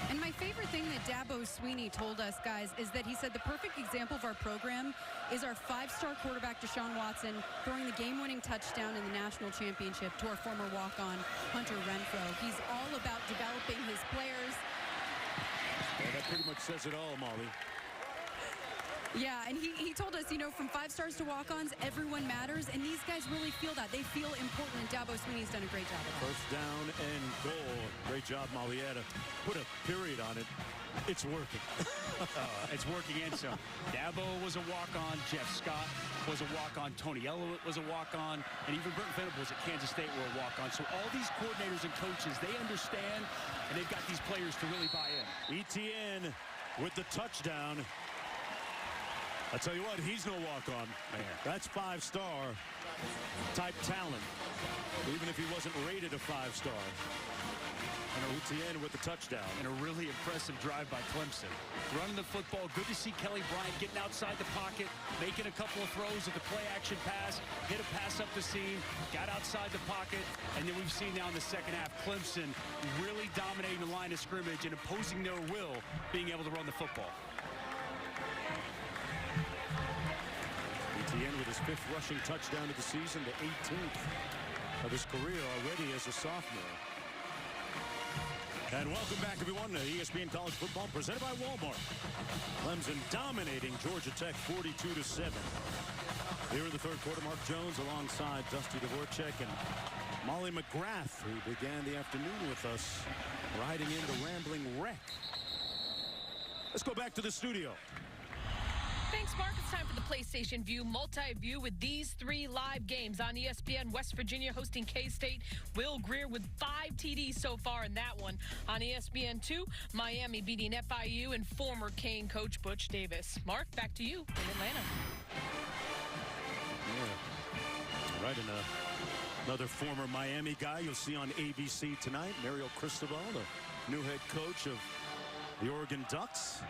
And my favorite thing that Dabo Swinney told us, guys, is that he said the perfect example of our program is our 5-star quarterback, Deshaun Watson, throwing the game-winning touchdown in the national championship to our former walk-on, Hunter Renfrow. He's all about developing his players. Yeah, that pretty much says it all, Molly. Yeah, and he told us, you know, from 5 stars to walk-ons, everyone matters, and these guys really feel that. They feel important, and Dabo Swinney's done a great job of that. First down and goal. Great job, Mollietta. Put a period on it. It's working. It's working and so. Dabo was a walk-on. Jeff Scott was a walk-on. Tony Elliott was a walk-on. And even Brent Venables at Kansas State were a walk-on. So all these coordinators and coaches, they understand, and they've got these players to really buy in. Etienne with the touchdown. I tell you what, he's no walk-on. That's 5-star type talent, even if he wasn't rated a 5-star. And Etienne with the touchdown. And a really impressive drive by Clemson. Running the football. Good to see Kelly Bryant getting outside the pocket, making a couple of throws at the play-action pass, hit a pass up the seam, got outside the pocket, and then we've seen now in the second half, Clemson really dominating the line of scrimmage and imposing their will, being able to run the football. Etienne with his 5th rushing touchdown of the season, the 18th of his career already as a sophomore. And welcome back, everyone, to ESPN College Football presented by Walmart. Clemson dominating Georgia Tech 42-7. Here in the third quarter, Mark Jones alongside Dusty Dvorak and Molly McGrath, who began the afternoon with us, riding in the Rambling Wreck. Let's go back to the studio. Thanks, Mark. It's time for the PlayStation View multi-view with these 3 live games on ESPN. West Virginia hosting K-State. Will Greer with 5 TDs so far in that one. On ESPN2, Miami beating FIU and former Cane coach Butch Davis. Mark, back to you in Atlanta. Yeah. Right, and another former Miami guy you'll see on ABC tonight, Mario Cristobal, the new head coach of the Oregon Ducks.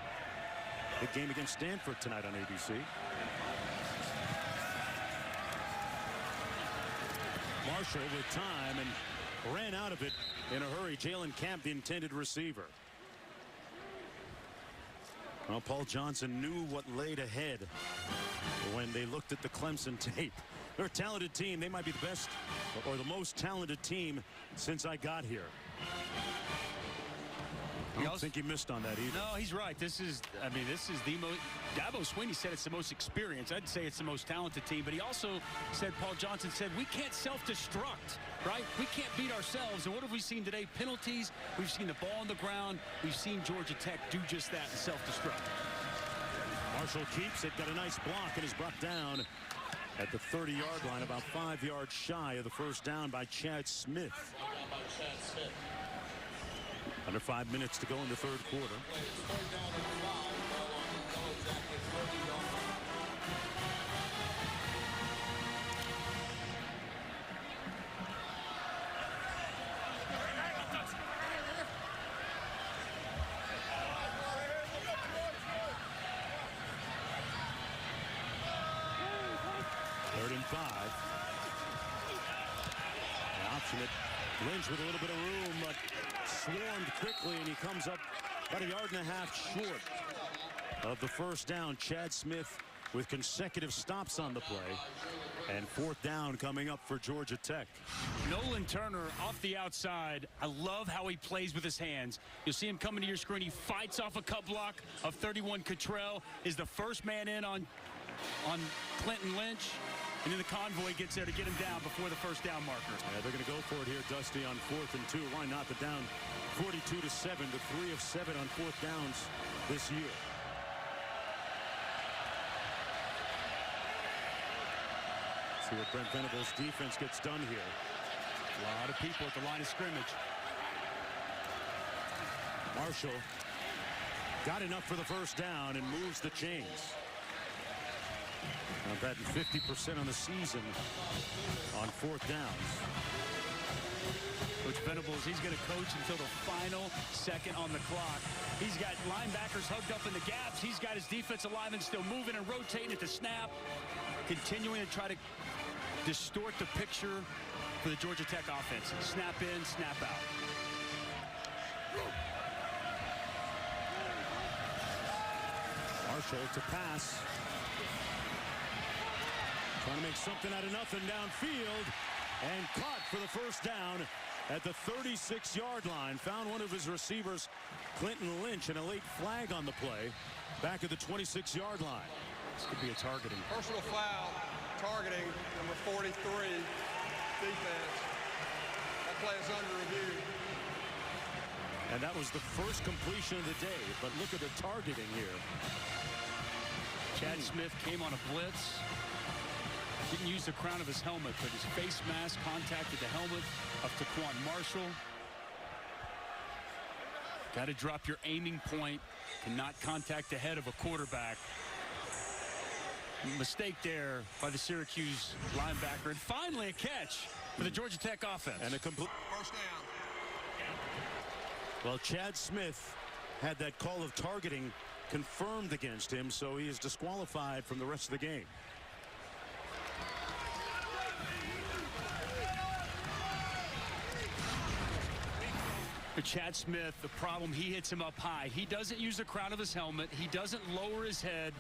Big game against Stanford tonight on ABC. Marshall with time and ran out of it in a hurry. Jalen Camp, the intended receiver. Well, Paul Johnson knew what laid ahead when they looked at the Clemson tape. They're a talented team. They might be the best or the most talented team since I got here. I don't think he missed on that either. No, he's right. This is the most. Dabo Swinney said it's the most experienced. I'd say it's the most talented team. But he also said, Paul Johnson said, we can't self-destruct, right? We can't beat ourselves. And what have we seen today? Penalties. We've seen the ball on the ground. We've seen Georgia Tech do just that and self-destruct. Marshall keeps it. Got a nice block and is brought down at the 30-yard line, about 5 yards shy of the first down by Chad Smith. Under 5 minutes to go in the third quarter. Third and 5. The option at Lynch with a little bit of room, but swarmed quickly, and he comes up about a yard and a half short of the first down. Chad Smith with consecutive stops on the play, and fourth down coming up for Georgia Tech. Nolan Turner off the outside. I love how he plays with his hands. You'll see him coming to your screen. He fights off a cut block of 31 Cottrell, is the first man in on Clinton Lynch. And then the convoy gets there to get him down before the first down marker. Yeah, they're going to go for it here, Dusty, on 4th and 2. Why not? The down 42-7 to 3 of 7 on fourth downs this year. See what Brent Venables' defense gets done here. A lot of people at the line of scrimmage. Marshall got enough for the first down and moves the chains. Now batting 50% on the season on fourth downs. Coach Venables, he's going to coach until the final second on the clock. He's got linebackers hugged up in the gaps. He's got his defensive linemen still moving and rotating at the snap, continuing to try to distort the picture for the Georgia Tech offense. Snap in, snap out. Marshall to pass. Trying to make something out of nothing downfield, and caught for the first down at the 36-yard line. Found one of his receivers, Clinton Lynch, and a late flag on the play back at the 26-yard line. This could be a targeting. Personal foul, targeting, number 43, defense. That play is under review. And that was the first completion of the day, but look at the targeting here. Chad Smith came on a blitz. Didn't use the crown of his helmet, but his face mask contacted the helmet of Taquan Marshall. Got to drop your aiming point and not contact the head of a quarterback. Mistake there by the Syracuse linebacker. And finally a catch for the Georgia Tech offense. And a complete First down. Well, Chad Smith had that call of targeting confirmed against him, so he is disqualified from the rest of the game. For Chad Smith, the problem, he hits him up high. He doesn't use the crown of his helmet. He doesn't lower his head,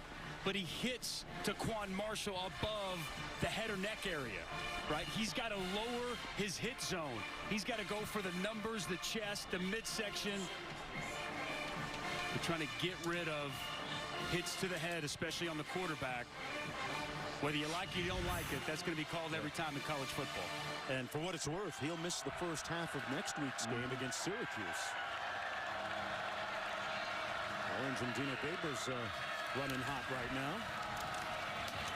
but he hits Taquan Marshall above the head or neck area, right? He's got to lower his hit zone. He's got to go for the numbers, the chest, the midsection. They're trying to get rid of hits to the head, especially on the quarterback. Whether you like it or you don't like it, that's going to be called every time in college football. And for what it's worth, he'll miss the first half of next week's game against Syracuse. Orange and Dino Babers running hot right now.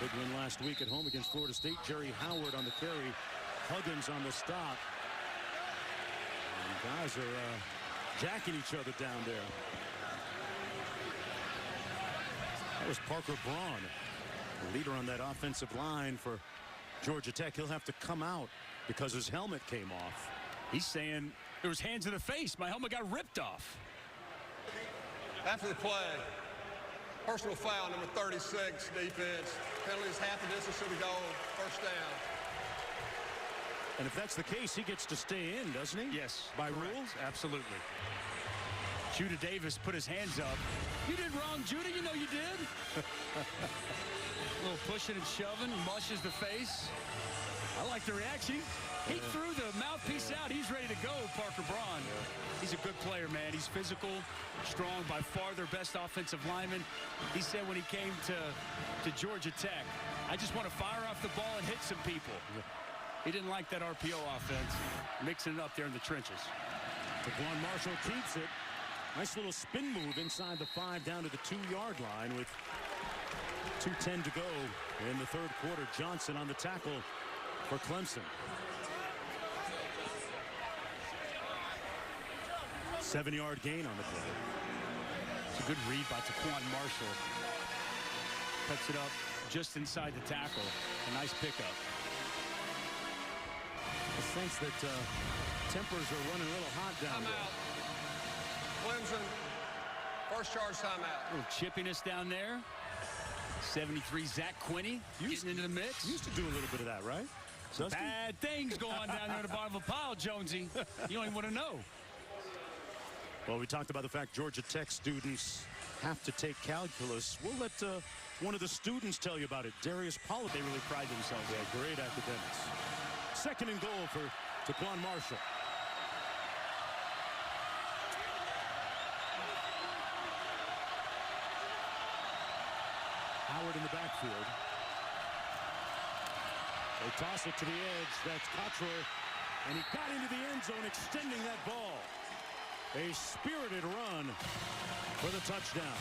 Big win last week at home against Florida State. Jerry Howard on the carry. Huggins on the stop. And guys are jacking each other down there. That was Parker Braun, the leader on that offensive line for Georgia Tech. He'll have to come out because his helmet came off. He's saying there was hands in the face. My helmet got ripped off. After the play, personal foul, number 36, defense. Penalty is half the distance to the goal. First down. And if that's the case, he gets to stay in, doesn't he? Yes. By correct. rules? Absolutely. Judah Davis put his hands up. You did wrong, Judah. You know you did. A little pushing and shoving. Mushes the face. I like the reaction. He threw the mouthpiece out. He's ready to go, Parker Braun. He's a good player, man. He's physical, strong, by far their best offensive lineman. He said when he came to Georgia Tech, I just want to fire off the ball and hit some people. He didn't like that RPO offense, mixing it up there in the trenches. TaQuon Marshall keeps it. Nice little spin move inside the 5 down to the 2-yard line with 2:10 to go in the third quarter. Johnson on the tackle for Clemson. 7-yard gain on the play. It's a good read by TaQuon Marshall. Cuts it up just inside the tackle. A nice pickup. I sense that tempers are running a little hot down there. Timeout. Clemson, first charge timeout. A little chippiness down there. 73, Zach Quinney getting into the mix. Used to do a little bit of that, right? Bad things going on down there at the bottom of the pile, Jonesy. You don't even want to know. Well, we talked about the fact Georgia Tech students have to take calculus. We'll let one of the students tell you about it. Darius Pollard. They really pride themselves. Yeah, great academics. Second and goal for TaQuon Marshall. Howard in the backfield. They toss it to the edge. That's Cottrell. And he got into the end zone, extending that ball. A spirited run for the touchdown.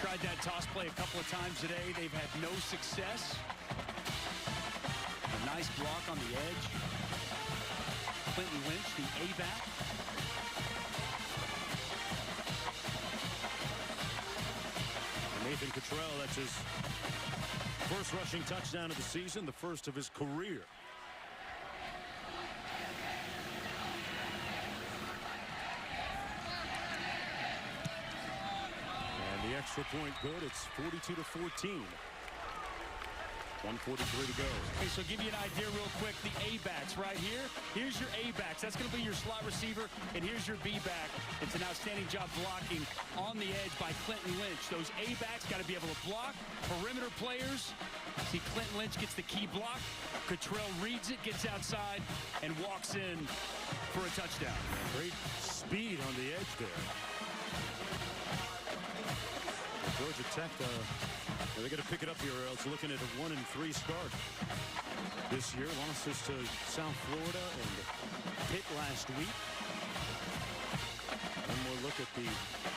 Tried that toss play a couple of times today. They've had no success. A nice block on the edge. Clinton Lynch, the A-back. And Nathan Cottrell, that's his first rushing touchdown of the season, the first of his career. And the extra point good. It's 42-14. 1:43 to go. Okay, so give you an idea real quick. The A-backs right here. Here's your A-backs. That's going to be your slot receiver. And here's your B-back. It's an outstanding job blocking on the edge by Clinton Lynch. Those A-backs got to be able to block. Perimeter players. See, Clinton Lynch gets the key block. Cottrell reads it, gets outside, and walks in for a touchdown. Great speed on the edge there. Georgia Tech, they're going to pick it up here, or else looking at a 1-3 start this year. Losses to South Florida and Pitt last week. One more look at the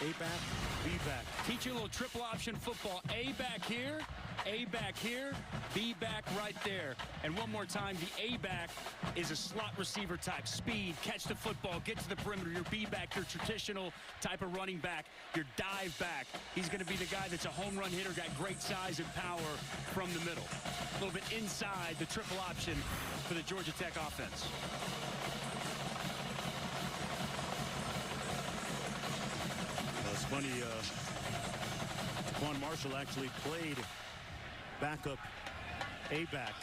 A-back, B-back. Teach you a little triple option football. A-back here, A-back here, B-back right there. And one more time, the A-back is a slot receiver type. Speed, catch the football, get to the perimeter. Your B-back, your traditional type of running back. Your dive back. He's going to be the guy that's a home run hitter, got great size and power from the middle. A little bit inside the triple option for the Georgia Tech offense. It's funny, TaQuon Marshall actually played backup A-back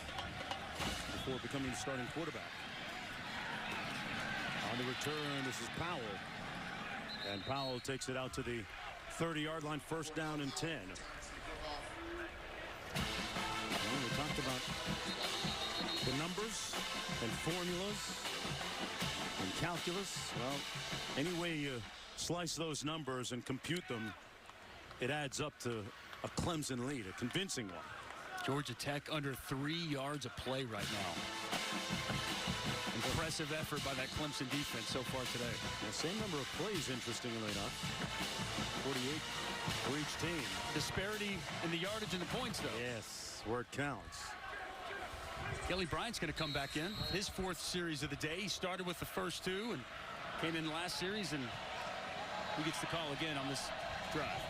before becoming the starting quarterback. On the return, this is Powell. And Powell takes it out to the 30-yard line, first down and 10. Well, we talked about the numbers and formulas and calculus. Well, any way you slice those numbers and compute them, it adds up to a Clemson lead, a convincing one. Georgia Tech under 3 yards of play right now. Impressive effort by that Clemson defense so far today. The same number of plays, interestingly enough. 48 for each team. Disparity in the yardage and the points, though. Yes, where it counts. Kelly Bryant's going to come back in. His fourth series of the day. He started with the first two and came in last series, and he gets the call again on this drive.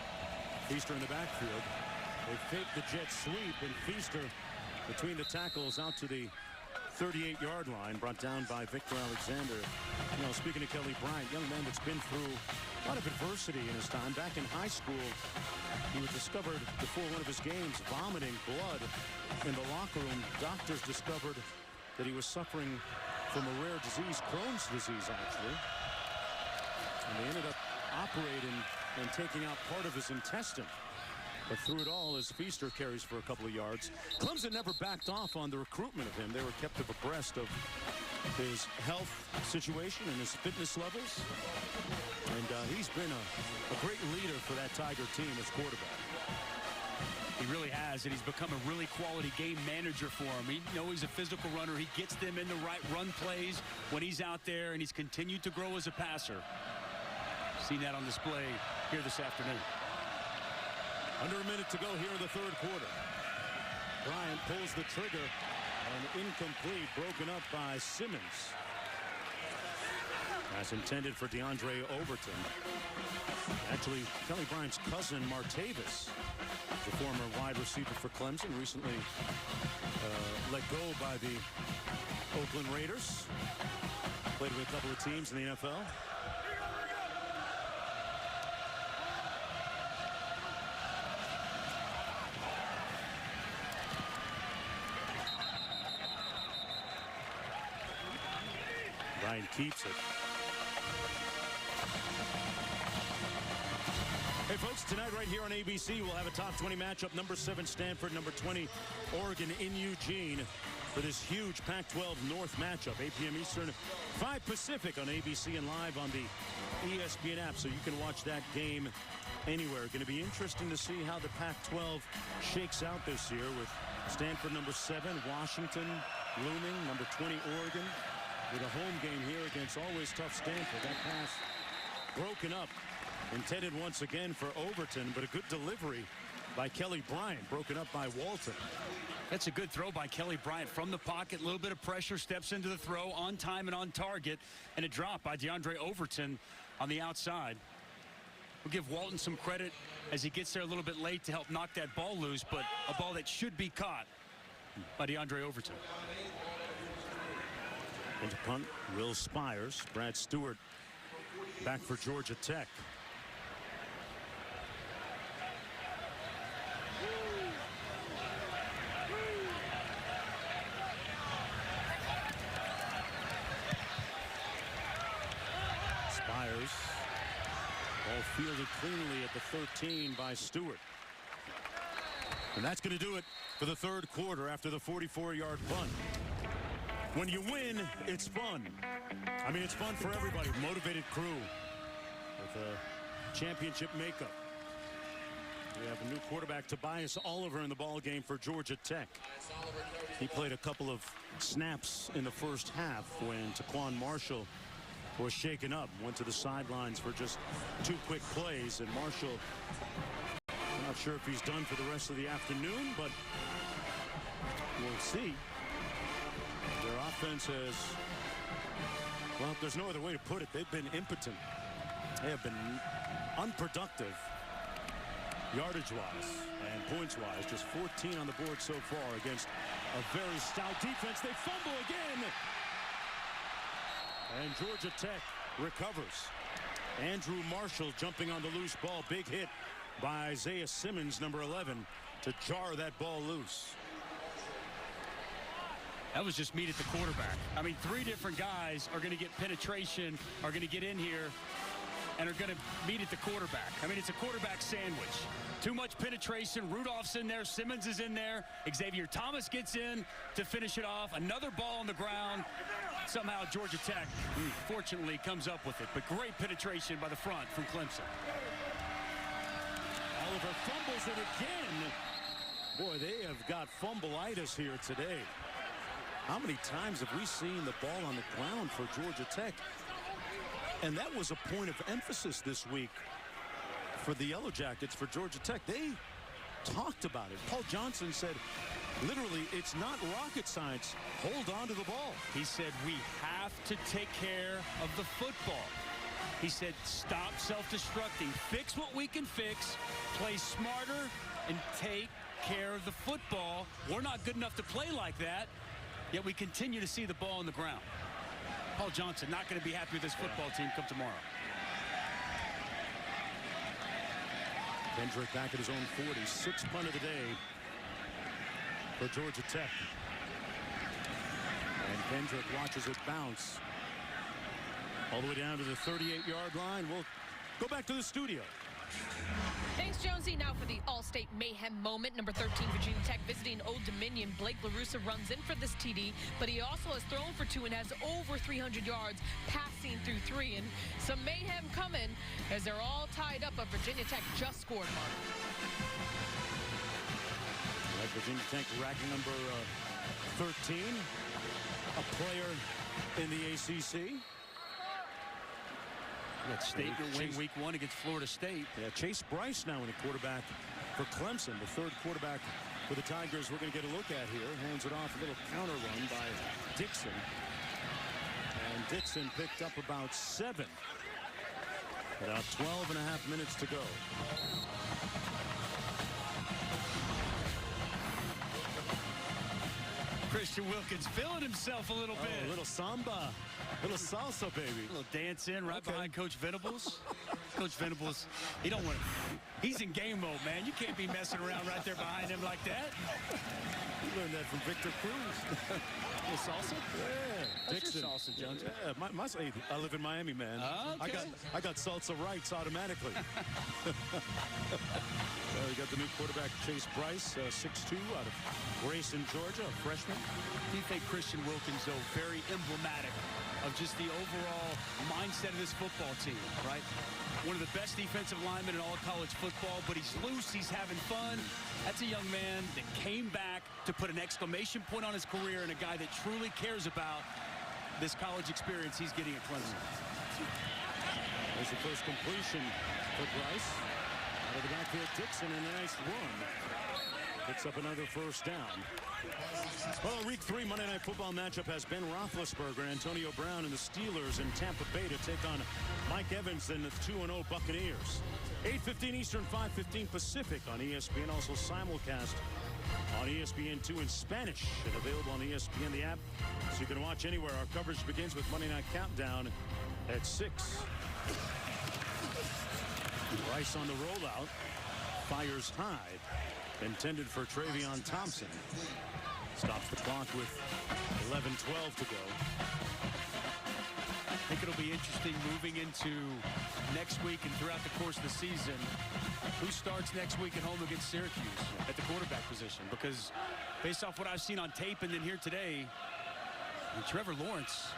Feaster in the backfield. They fake the jet sweep, and Feaster between the tackles out to the 38-yard line, brought down by Victor Alexander. You know, speaking of Kelly Bryant, young man that's been through a lot of adversity in his time. Back in high school, he was discovered before one of his games vomiting blood in the locker room. Doctors discovered that he was suffering from a rare disease, Crohn's disease, actually. And they ended up operating and taking out part of his intestine. But through it all, as Feaster carries for a couple of yards. Clemson never backed off on the recruitment of him. They were kept abreast of his health situation and his fitness levels. And he's been a great leader for that Tiger team as quarterback. He really has, and he's become a really quality game manager for him. He knows he's a physical runner. He gets them in the right run plays when he's out there, and he's continued to grow as a passer. Seen that on display here this afternoon. Under a minute to go here in the third quarter. Bryant pulls the trigger, and incomplete, broken up by Simmons. That's intended for DeAndre Overton. Actually, Kelly Bryant's cousin, Martavis, the former wide receiver for Clemson, recently let go by the Oakland Raiders. Played with a couple of teams in the NFL. Bryant keeps it. Hey folks, tonight right here on ABC we'll have a top 20 matchup. Number 7 Stanford, number 20 Oregon in Eugene for this huge Pac-12 North matchup. 8 p.m. Eastern, 5 Pacific on ABC and live on the ESPN app, so you can watch that game anywhere. Going to be interesting to see how the Pac-12 shakes out this year with Stanford number 7, Washington looming, number 20 Oregon with a home game here against always tough Stanford. That pass broken up. Intended once again for Overton, but a good delivery by Kelly Bryant, broken up by Walton. That's a good throw by Kelly Bryant from the pocket. A little bit of pressure, steps into the throw on time and on target, and a drop by DeAndre Overton on the outside. We'll give Walton some credit as he gets there a little bit late to help knock that ball loose, but a ball that should be caught by DeAndre Overton. Into punt, Will Spires. Brad Stewart back for Georgia Tech. Spires, ball fielded cleanly at the 13 by Stewart. And that's going to do it for the third quarter after the 44-yard punt. When you win, it's fun. I mean, it's fun for everybody. Motivated crew with a championship makeup. We have a new quarterback, Tobias Oliver, in the ball game for Georgia Tech. He played a couple of snaps in the first half when Taquan Marshall was shaken up. Went to the sidelines for just 2 quick plays, and Marshall, I'm not sure if he's done for the rest of the afternoon, but we'll see. Their offense has, well, there's no other way to put it. They've been impotent. They have been unproductive yardage-wise and points-wise. Just 14 on the board so far against a very stout defense. They fumble again. And Georgia Tech recovers. Andrew Marshall jumping on the loose ball. Big hit by Isaiah Simmons, number 11, to jar that ball loose. That was just meat at the quarterback. I mean, 3 different guys are going to get penetration, are going to get in here, and are going to meet at the quarterback. I mean, it's a quarterback sandwich. Too much penetration. Rudolph's in there. Simmons is in there. Xavier Thomas gets in to finish it off. Another ball on the ground. Somehow Georgia Tech, fortunately, comes up with it. But great penetration by the front from Clemson. Oliver fumbles it again. Boy, they have got fumbleitis here today. How many times have we seen the ball on the ground for Georgia Tech? And that was a point of emphasis this week for the Yellow Jackets, for Georgia Tech. They talked about it. Paul Johnson said, literally, it's not rocket science. Hold on to the ball. He said, we have to take care of the football. He said, stop self-destructing. Fix what we can fix. Play smarter and take care of the football. We're not good enough to play like that, yet we continue to see the ball on the ground. Paul Johnson not going to be happy with this football team come tomorrow. Kendrick back at his own 40. 6th punt of the day for Georgia Tech. Kendrick watches it bounce all the way down to the 38-yard line. We'll go back to the studio. Thanks, Jonesy. Now for the All-State Mayhem moment. Number 13, Virginia Tech visiting Old Dominion. Blake LaRussa runs in for this TD, but he also has thrown for 2 and has over 300 yards passing through 3. And some mayhem coming as they're all tied up, but Virginia Tech just scored, Mark. Right, Virginia Tech racking number 13, a player in the ACC. That statement win week 1 against Florida State. Yeah, Chase Bryce now in a quarterback for Clemson, the 3rd quarterback for the Tigers we're going to get a look at here. Hands it off, a little counter run by Dixon. And Dixon picked up about 7. About 12 and a half minutes to go. Christian Wilkins feeling himself a little bit. A little samba, a little salsa, baby. A little dance in right behind Coach Venables. Coach Venables, he don't want to. He's in game mode, man. You can't be messing around right there behind him like that. You learned that from Victor Cruz. A little salsa? Yeah. Dixon. Salsa, Jones. Yeah, I live in Miami, man. Okay. I got salsa rights automatically. We got the new quarterback, Chase Bryce, 6'2", out of Grayson, Georgia, a freshman. Do you think Christian Wilkins, though, very emblematic of just the overall mindset of this football team, right? One of the best defensive linemen in all of college football, but he's loose, he's having fun. That's a young man that came back to put an exclamation point on his career and a guy that truly cares about this college experience he's getting at Clemson. There's the first completion for Bryce. Out of the backfield, Dixon, and a nice run. Picks up another first down. Well, week 3 Monday Night Football matchup has Ben Roethlisberger, Antonio Brown, and the Steelers in Tampa Bay to take on Mike Evans and the 2-0 Buccaneers. 8:15 Eastern, 5:15 Pacific on ESPN. Also simulcast on ESPN2 in Spanish and available on ESPN, the app, so you can watch anywhere. Our coverage begins with Monday Night Countdown at 6. Bryce on the rollout, fires high, intended for Travion Thompson. Stops the clock with 11:12 to go. I think it'll be interesting moving into next week and throughout the course of the season. Who starts next week at home against Syracuse at the quarterback position? Because based off what I've seen on tape and then here today, Trevor Lawrence,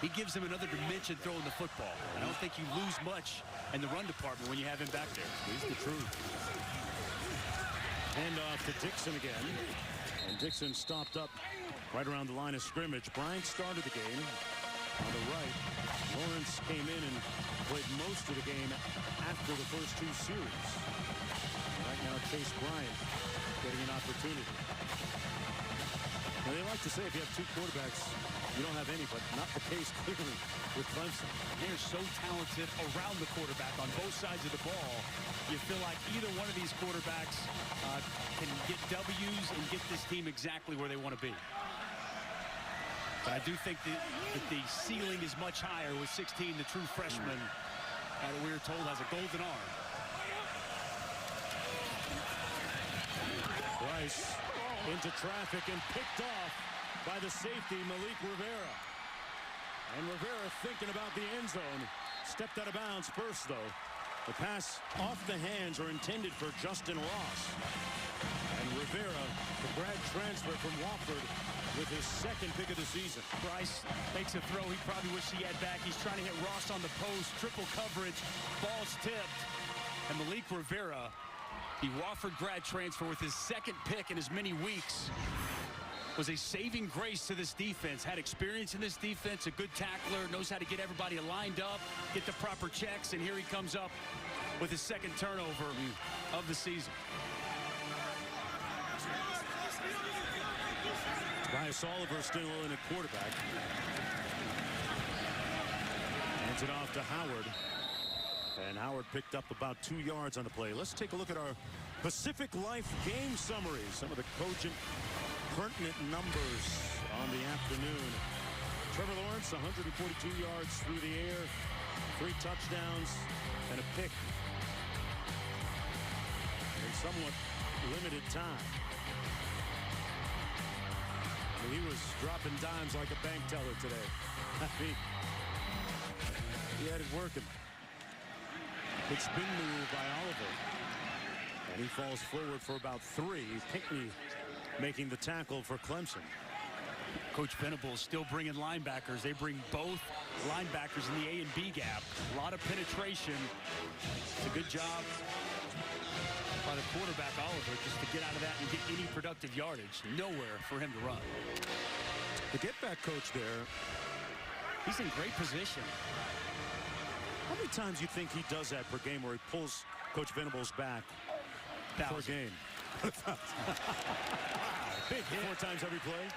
he gives him another dimension throwing the football. I don't think you lose much in the run department when you have him back there. He's the truth. Hand off to Dixon again. And Dixon stopped up right around the line of scrimmage. Bryant started the game on the right. Lawrence came in and played most of the game after the first 2 series. Right now, Chase Bryant getting an opportunity. Now, they like to say if you have 2 quarterbacks, you don't have any, but not the case clearly with Clemson. They're so talented around the quarterback on both sides of the ball. You feel like either one of these quarterbacks can get W's and get this team exactly where they want to be. But I do think that the ceiling is much higher with 16, the true freshman, that we were told has a golden arm. Bryce into traffic and picked off by the safety, Malik Rivera. And Rivera thinking about the end zone. Stepped out of bounds first, though. The pass off the hands are intended for Justin Ross. And Rivera, the grad transfer from Wofford, with his 2nd pick of the season. Bryce makes a throw he probably wish he had back. He's trying to hit Ross on the post. Triple coverage. Ball's tipped. And Malik Rivera, the Wofford grad transfer with his 2nd pick in as many weeks, was a saving grace to this defense. Had experience in this defense, a good tackler, knows how to get everybody lined up, get the proper checks, and here he comes up with his 2nd turnover of the season. Tobias Oliver still in at quarterback. Hands it off to Howard. And Howard picked up about 2 yards on the play. Let's take a look at our Pacific Life game summary. Some of the cogent, pertinent numbers on the afternoon. Trevor Lawrence, 142 yards through the air, 3 touchdowns, and a pick in somewhat limited time. I mean, he was dropping dimes like a bank teller today. I mean, he had it working. Good spin move by Oliver. And he falls forward for about 3. Pinckney making the tackle for Clemson. Coach Venables still bringing linebackers. They bring both linebackers in the A and B gap. A lot of penetration. It's a good job by the quarterback, Oliver, just to get out of that and get any productive yardage. Nowhere for him to run. The get-back coach there. He's in great position. How many times do you think he does that per game where he pulls Coach Venables back per game? Big hit. 4 times every play.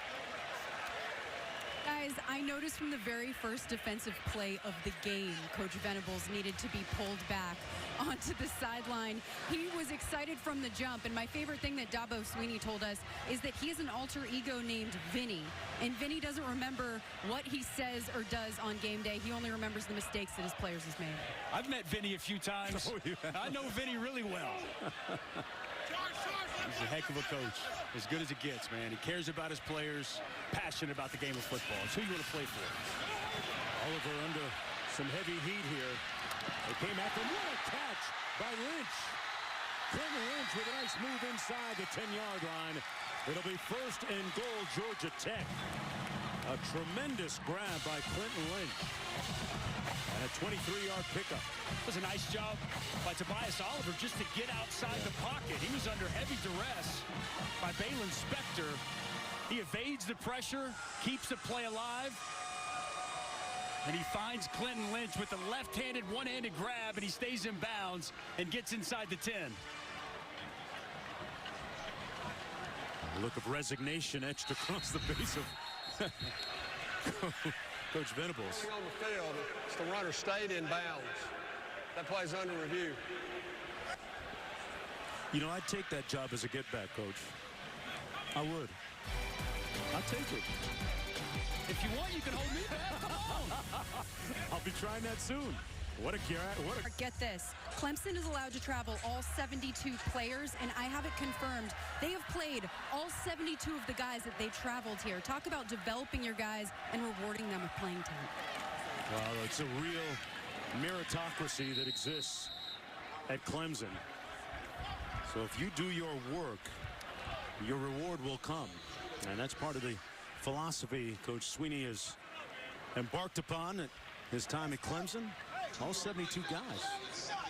Guys, I noticed from the very first defensive play of the game, Coach Venables needed to be pulled back onto the sideline. He was excited from the jump, and my favorite thing that Dabo Swinney told us is that he has an alter ego named Vinny, and Vinny doesn't remember what he says or does on game day. He only remembers the mistakes that his players have made. I've met Vinny a few times. Oh, yeah. I know Vinny really well. He's a heck of a coach. As good as it gets, man. He cares about his players, passionate about the game of football. It's who you want to play for. Oliver under some heavy heat here. They came after him. What a catch by Lynch. Clinton Lynch with a nice move inside the 10-yard line. It'll be 1st and goal, Georgia Tech. A tremendous grab by Clinton Lynch. And a 23-yard pickup. It was a nice job by Tobias Oliver just to get outside the pocket. He was under heavy duress by Baylon Spector. He evades the pressure, keeps the play alive, and he finds Clinton Lynch with the left-handed, one-handed grab, and he stays in bounds and gets inside the 10. A look of resignation etched across the face of Coach Venables. On the field, it's the runner stayed in bounds. That play's under review. You know, I'd take that job as a get-back coach. I would. I'll take it. If you want, you can hold me back. Come on. I'll be trying that soon. What a Get this. Clemson is allowed to travel all 72 players, and I have it confirmed. They have played all 72 of the guys that they traveled here. Talk about developing your guys and rewarding them with playing time. Well, it's a real meritocracy that exists at Clemson. So if you do your work, your reward will come. And that's part of the philosophy Coach Swinney has embarked upon at his time at Clemson. All 72 guys.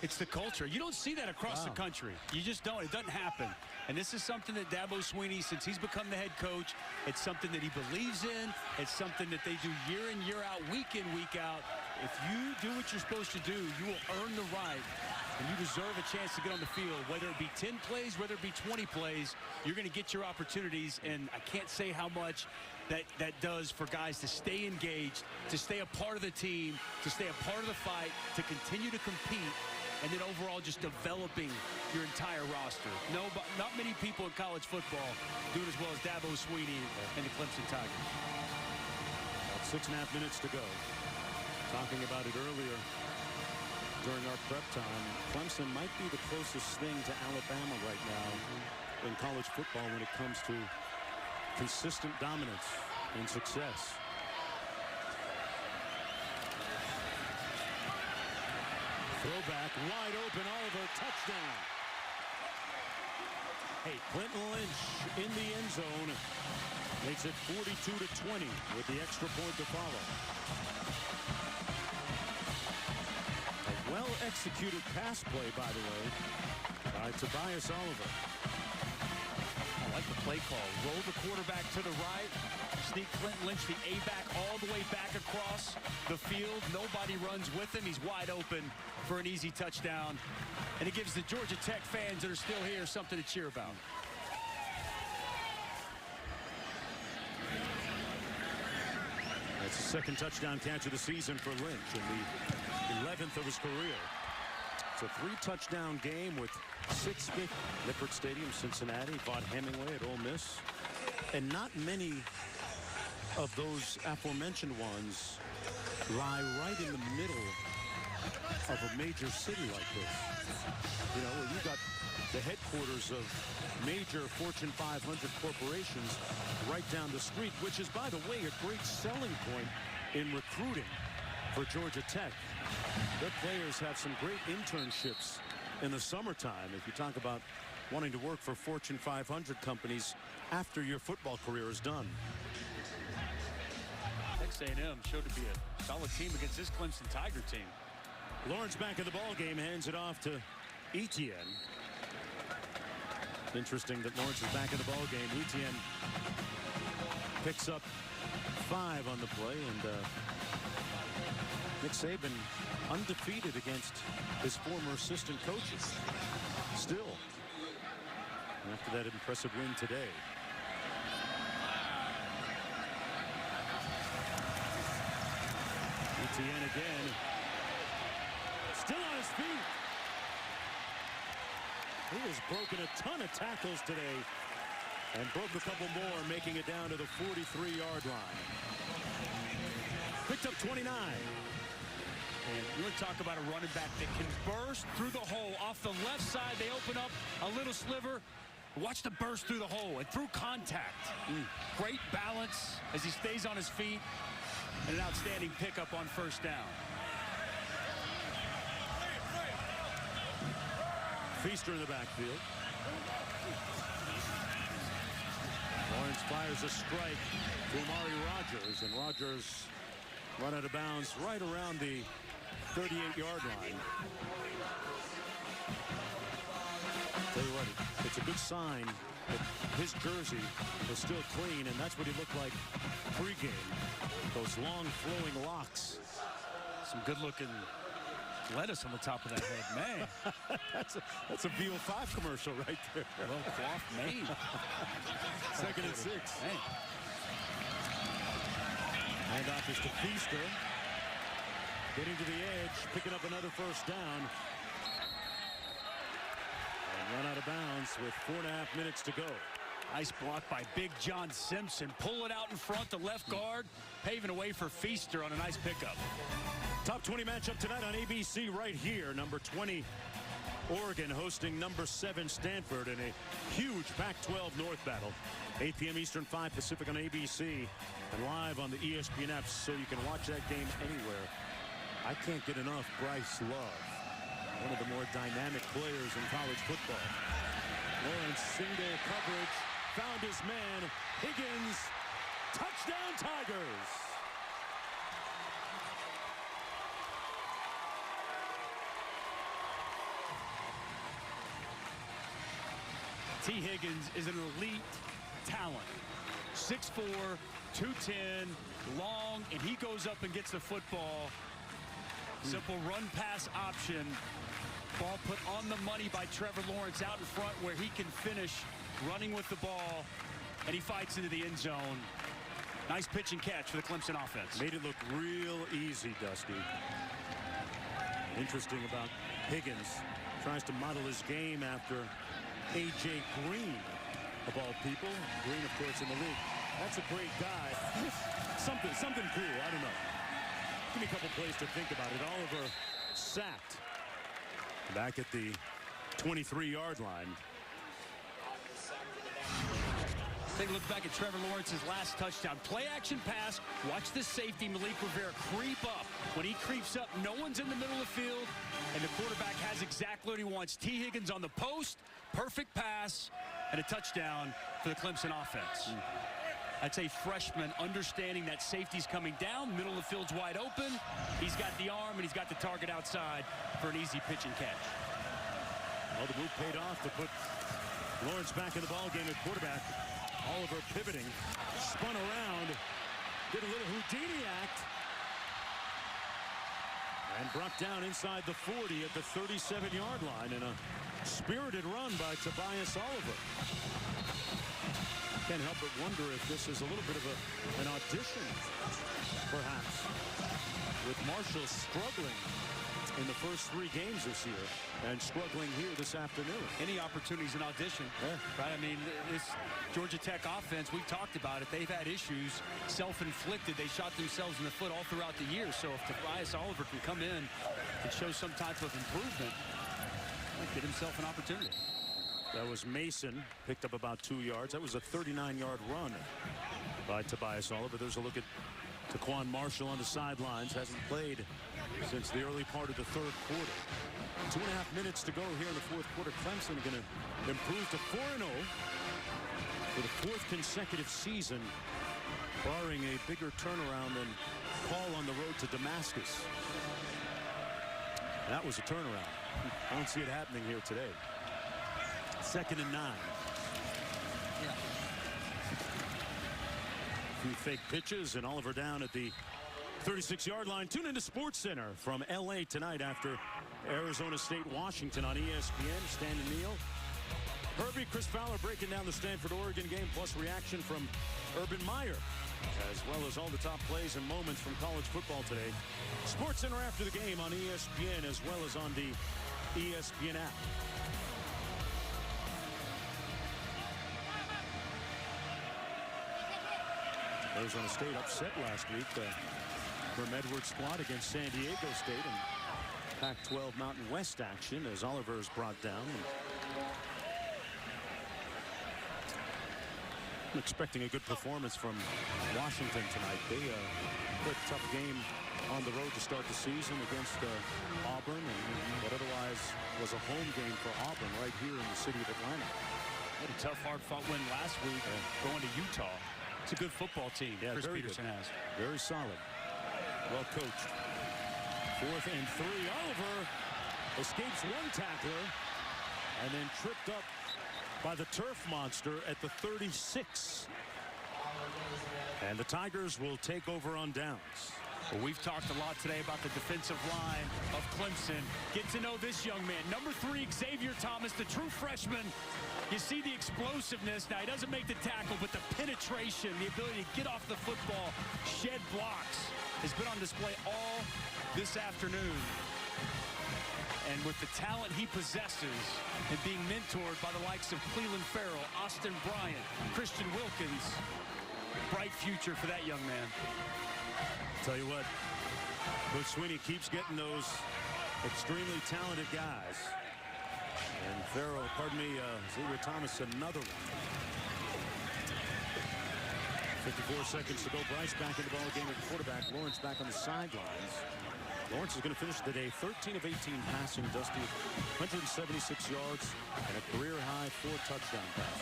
It's the culture. You don't see that across the country. You just don't. It doesn't happen. And this is something that Dabo Swinney, since he's become the head coach, it's something that he believes in. It's something that they do year in, year out, week in, week out. If you do what you're supposed to do, you will earn the right, and you deserve a chance to get on the field. Whether it be 10 plays, whether it be 20 plays, you're going to get your opportunities, and I can't say how much that does for guys to stay engaged, to stay a part of the team, to stay a part of the fight, to continue to compete, and then overall just developing your entire roster. No, not many people in college football do it as well as Dabo Swinney and the Clemson Tigers. About 6.5 minutes to go. Talking about it earlier during our prep time, Clemson might be the closest thing to Alabama right now in college football when it comes to consistent dominance and success. Throwback, wide open, Oliver, touchdown. Hey, Clinton Lynch in the end zone makes it 42-20 with the extra point to follow. A well-executed pass play, by the way, by Tobias Oliver. I like the play call. Roll the quarterback to the right. Sneak Clinton Lynch the A-back all the way back across the field. Nobody runs with him. He's wide open for an easy touchdown. And it gives the Georgia Tech fans that are still here something to cheer about. That's the second touchdown catch of the season for Lynch and the 11th of his career. It's a 3-touchdown game with 6-5. Lippert Stadium, Cincinnati, Vaught Hemingway at Ole Miss. And not many of those aforementioned ones lie right in the middle of a major city like this. You know, where you got the headquarters of major Fortune 500 corporations right down the street, which is, by the way, a great selling point in recruiting for Georgia Tech. Their players have some great internships in the summertime. If you talk about wanting to work for Fortune 500 companies after your football career is done. Texas A&M showed to be a solid team against this Clemson Tiger team. Lawrence back in the ball game, hands it off to Etienne. Interesting that Lawrence is back in the ball game. Etienne picks up 5 on the play, and Nick Saban undefeated against his former assistant coaches. Still, after that impressive win today. Etienne again. Still on his feet. He has broken a ton of tackles today and broke a couple more, making it down to the 43-yard line. Picked up 29. And you want to talk about a running back that can burst through the hole. Off the left side, they open up a little sliver. Watch the burst through the hole and through contact. Great balance as he stays on his feet. And an outstanding pickup on first down. Feaster in the backfield. Lawrence fires a strike to Amari Rogers, and Rogers run out of bounds right around the 38-yard line. Tell you what, it's a good sign that his jersey is still clean, and that's what he looked like pregame. Those long flowing locks. Some good-looking lettuce on the top of that head, man. That's a VO5 commercial right there. Well coiffed mane. 2nd and 6. Hey. Handoff is to Feaster. Getting to the edge, picking up another first down. And run out of bounds with 4.5 minutes to go. Nice block by Big John Simpson. Pull it out in front, the left guard, paving a way for Feaster on a nice pickup. Top 20 matchup tonight on ABC right here. Number 20, Oregon hosting number 7, Stanford, in a huge Pac-12 North battle. 8 p.m. Eastern, 5 Pacific on ABC, and live on the ESPN app, so you can watch that game anywhere. I can't get enough Bryce Love, one of the more dynamic players in college football. Lawrence, single coverage, found his man, Higgins, touchdown Tigers. T. Higgins is an elite talent. 6'4", 210, long, and he goes up and gets the football. Simple run-pass option. Ball put on the money by Trevor Lawrence out in front where he can finish running with the ball, and he fights into the end zone. Nice pitch and catch for the Clemson offense. Made it look real easy, Dusty. Interesting about Higgins. Tries to model his game after A.J. Green, of all people. Green, of course, in the league. That's a great guy. something cool. I don't know. Give me a couple plays to think about it. Oliver sacked back at the 23-yard line. Take a look back at Trevor Lawrence's last touchdown. Play action pass. Watch the safety, Malik Rivera, creep up. When he creeps up, no one's in the middle of the field, and the quarterback has exactly what he wants. T. Higgins on the post, perfect pass, and a touchdown for the Clemson offense. That's a freshman understanding that safety's coming down, middle of the field's wide open. He's got the arm, and he's got the target outside for an easy pitch and catch. Well, the move paid off to put Lawrence back in the ballgame at quarterback. Oliver pivoting, spun around, did a little Houdini act, and brought down inside the 40 at the 37-yard line in a spirited run by Tobias Oliver. Can't help but wonder if this is a little bit of an audition, perhaps, with Marshall struggling in the first 3 games this year and struggling here this afternoon. Any opportunities in audition, right? I mean, this Georgia Tech offense, we've talked about it. They've had issues, self-inflicted. They shot themselves in the foot all throughout the year. So if Tobias Oliver can come in and show some type of improvement, might get himself an opportunity. That was Mason, picked up about 2 yards. That was a 39-yard run by Tobias Oliver. There's a look at Taquan Marshall on the sidelines. Hasn't played since the early part of the 3rd quarter. 2.5 minutes to go here in the 4th quarter. Clemson going to improve to 4-0 for the 4th consecutive season, barring a bigger turnaround than Paul on the road to Damascus. That was a turnaround. I don't see it happening here today. 2nd and 9. Yeah. A few fake pitches, and Oliver down at the 36-yard line. Tune into SportsCenter from L.A. tonight after Arizona State, Washington on ESPN. Stan and Neil. Herbie, Chris Fowler breaking down the Stanford-Oregon game, plus reaction from Urban Meyer, as well as all the top plays and moments from college football today. SportsCenter after the game on ESPN, as well as on the ESPN app. Arizona State upset last week from Edwards squad against San Diego State in Pac-12 Mountain West action as Oliver is brought down. I'm expecting a good performance from Washington tonight. They played a tough game on the road to start the season against Auburn, and what otherwise was a home game for Auburn right here in the city of Atlanta. What a tough, hard-fought win last week going to Utah. It's a good football team. Yeah, Chris very Peterson good. has. Very solid. Well coached. 4th and 3. Oliver escapes one tackler and then tripped up by the turf monster at the 36. And the Tigers will take over on downs. Well, we've talked a lot today about the defensive line of Clemson. Get to know this young man. Number 3, Xavier Thomas, the true freshman. You see the explosiveness. Now, he doesn't make the tackle, but the penetration, the ability to get off the football, shed blocks, has been on display all this afternoon. And with the talent he possesses and being mentored by the likes of Cleveland Farrell, Austin Bryant, Christian Wilkins, bright future for that young man. Tell you what, Coach Sweeney keeps getting those extremely talented guys. And Farrell, Xavier Thomas, another one. 54 seconds to go. Bryce back in the ball game at quarterback. Lawrence back on the sidelines. Lawrence is going to finish the day 13 of 18 passing, Dusty, 176 yards, and a career-high 4 touchdown passes.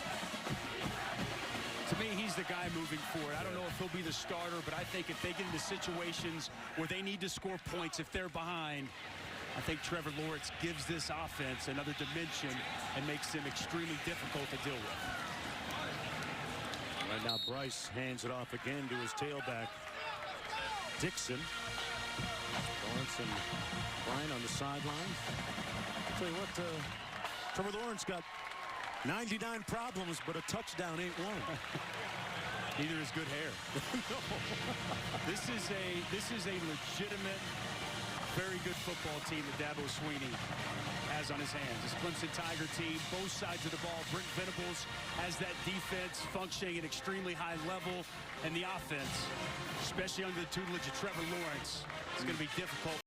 To me, he's the guy moving forward. I don't know if he'll be the starter, but I think if they get into situations where they need to score points, if they're behind, I think Trevor Lawrence gives this offense another dimension and makes them extremely difficult to deal with. Right now, Bryce hands it off again to his tailback, Dixon. Lawrence and Bryant on the sideline. I'll tell you what, Trevor Lawrence got 99 problems, but a touchdown ain't one. Neither is good hair. No. This is a legitimate, very good football team that Dabo Swinney has on his hands. This Clemson Tiger team, both sides of the ball. Brent Venables has that defense functioning at extremely high level, and the offense, especially under the tutelage of Trevor Lawrence, is going to be difficult.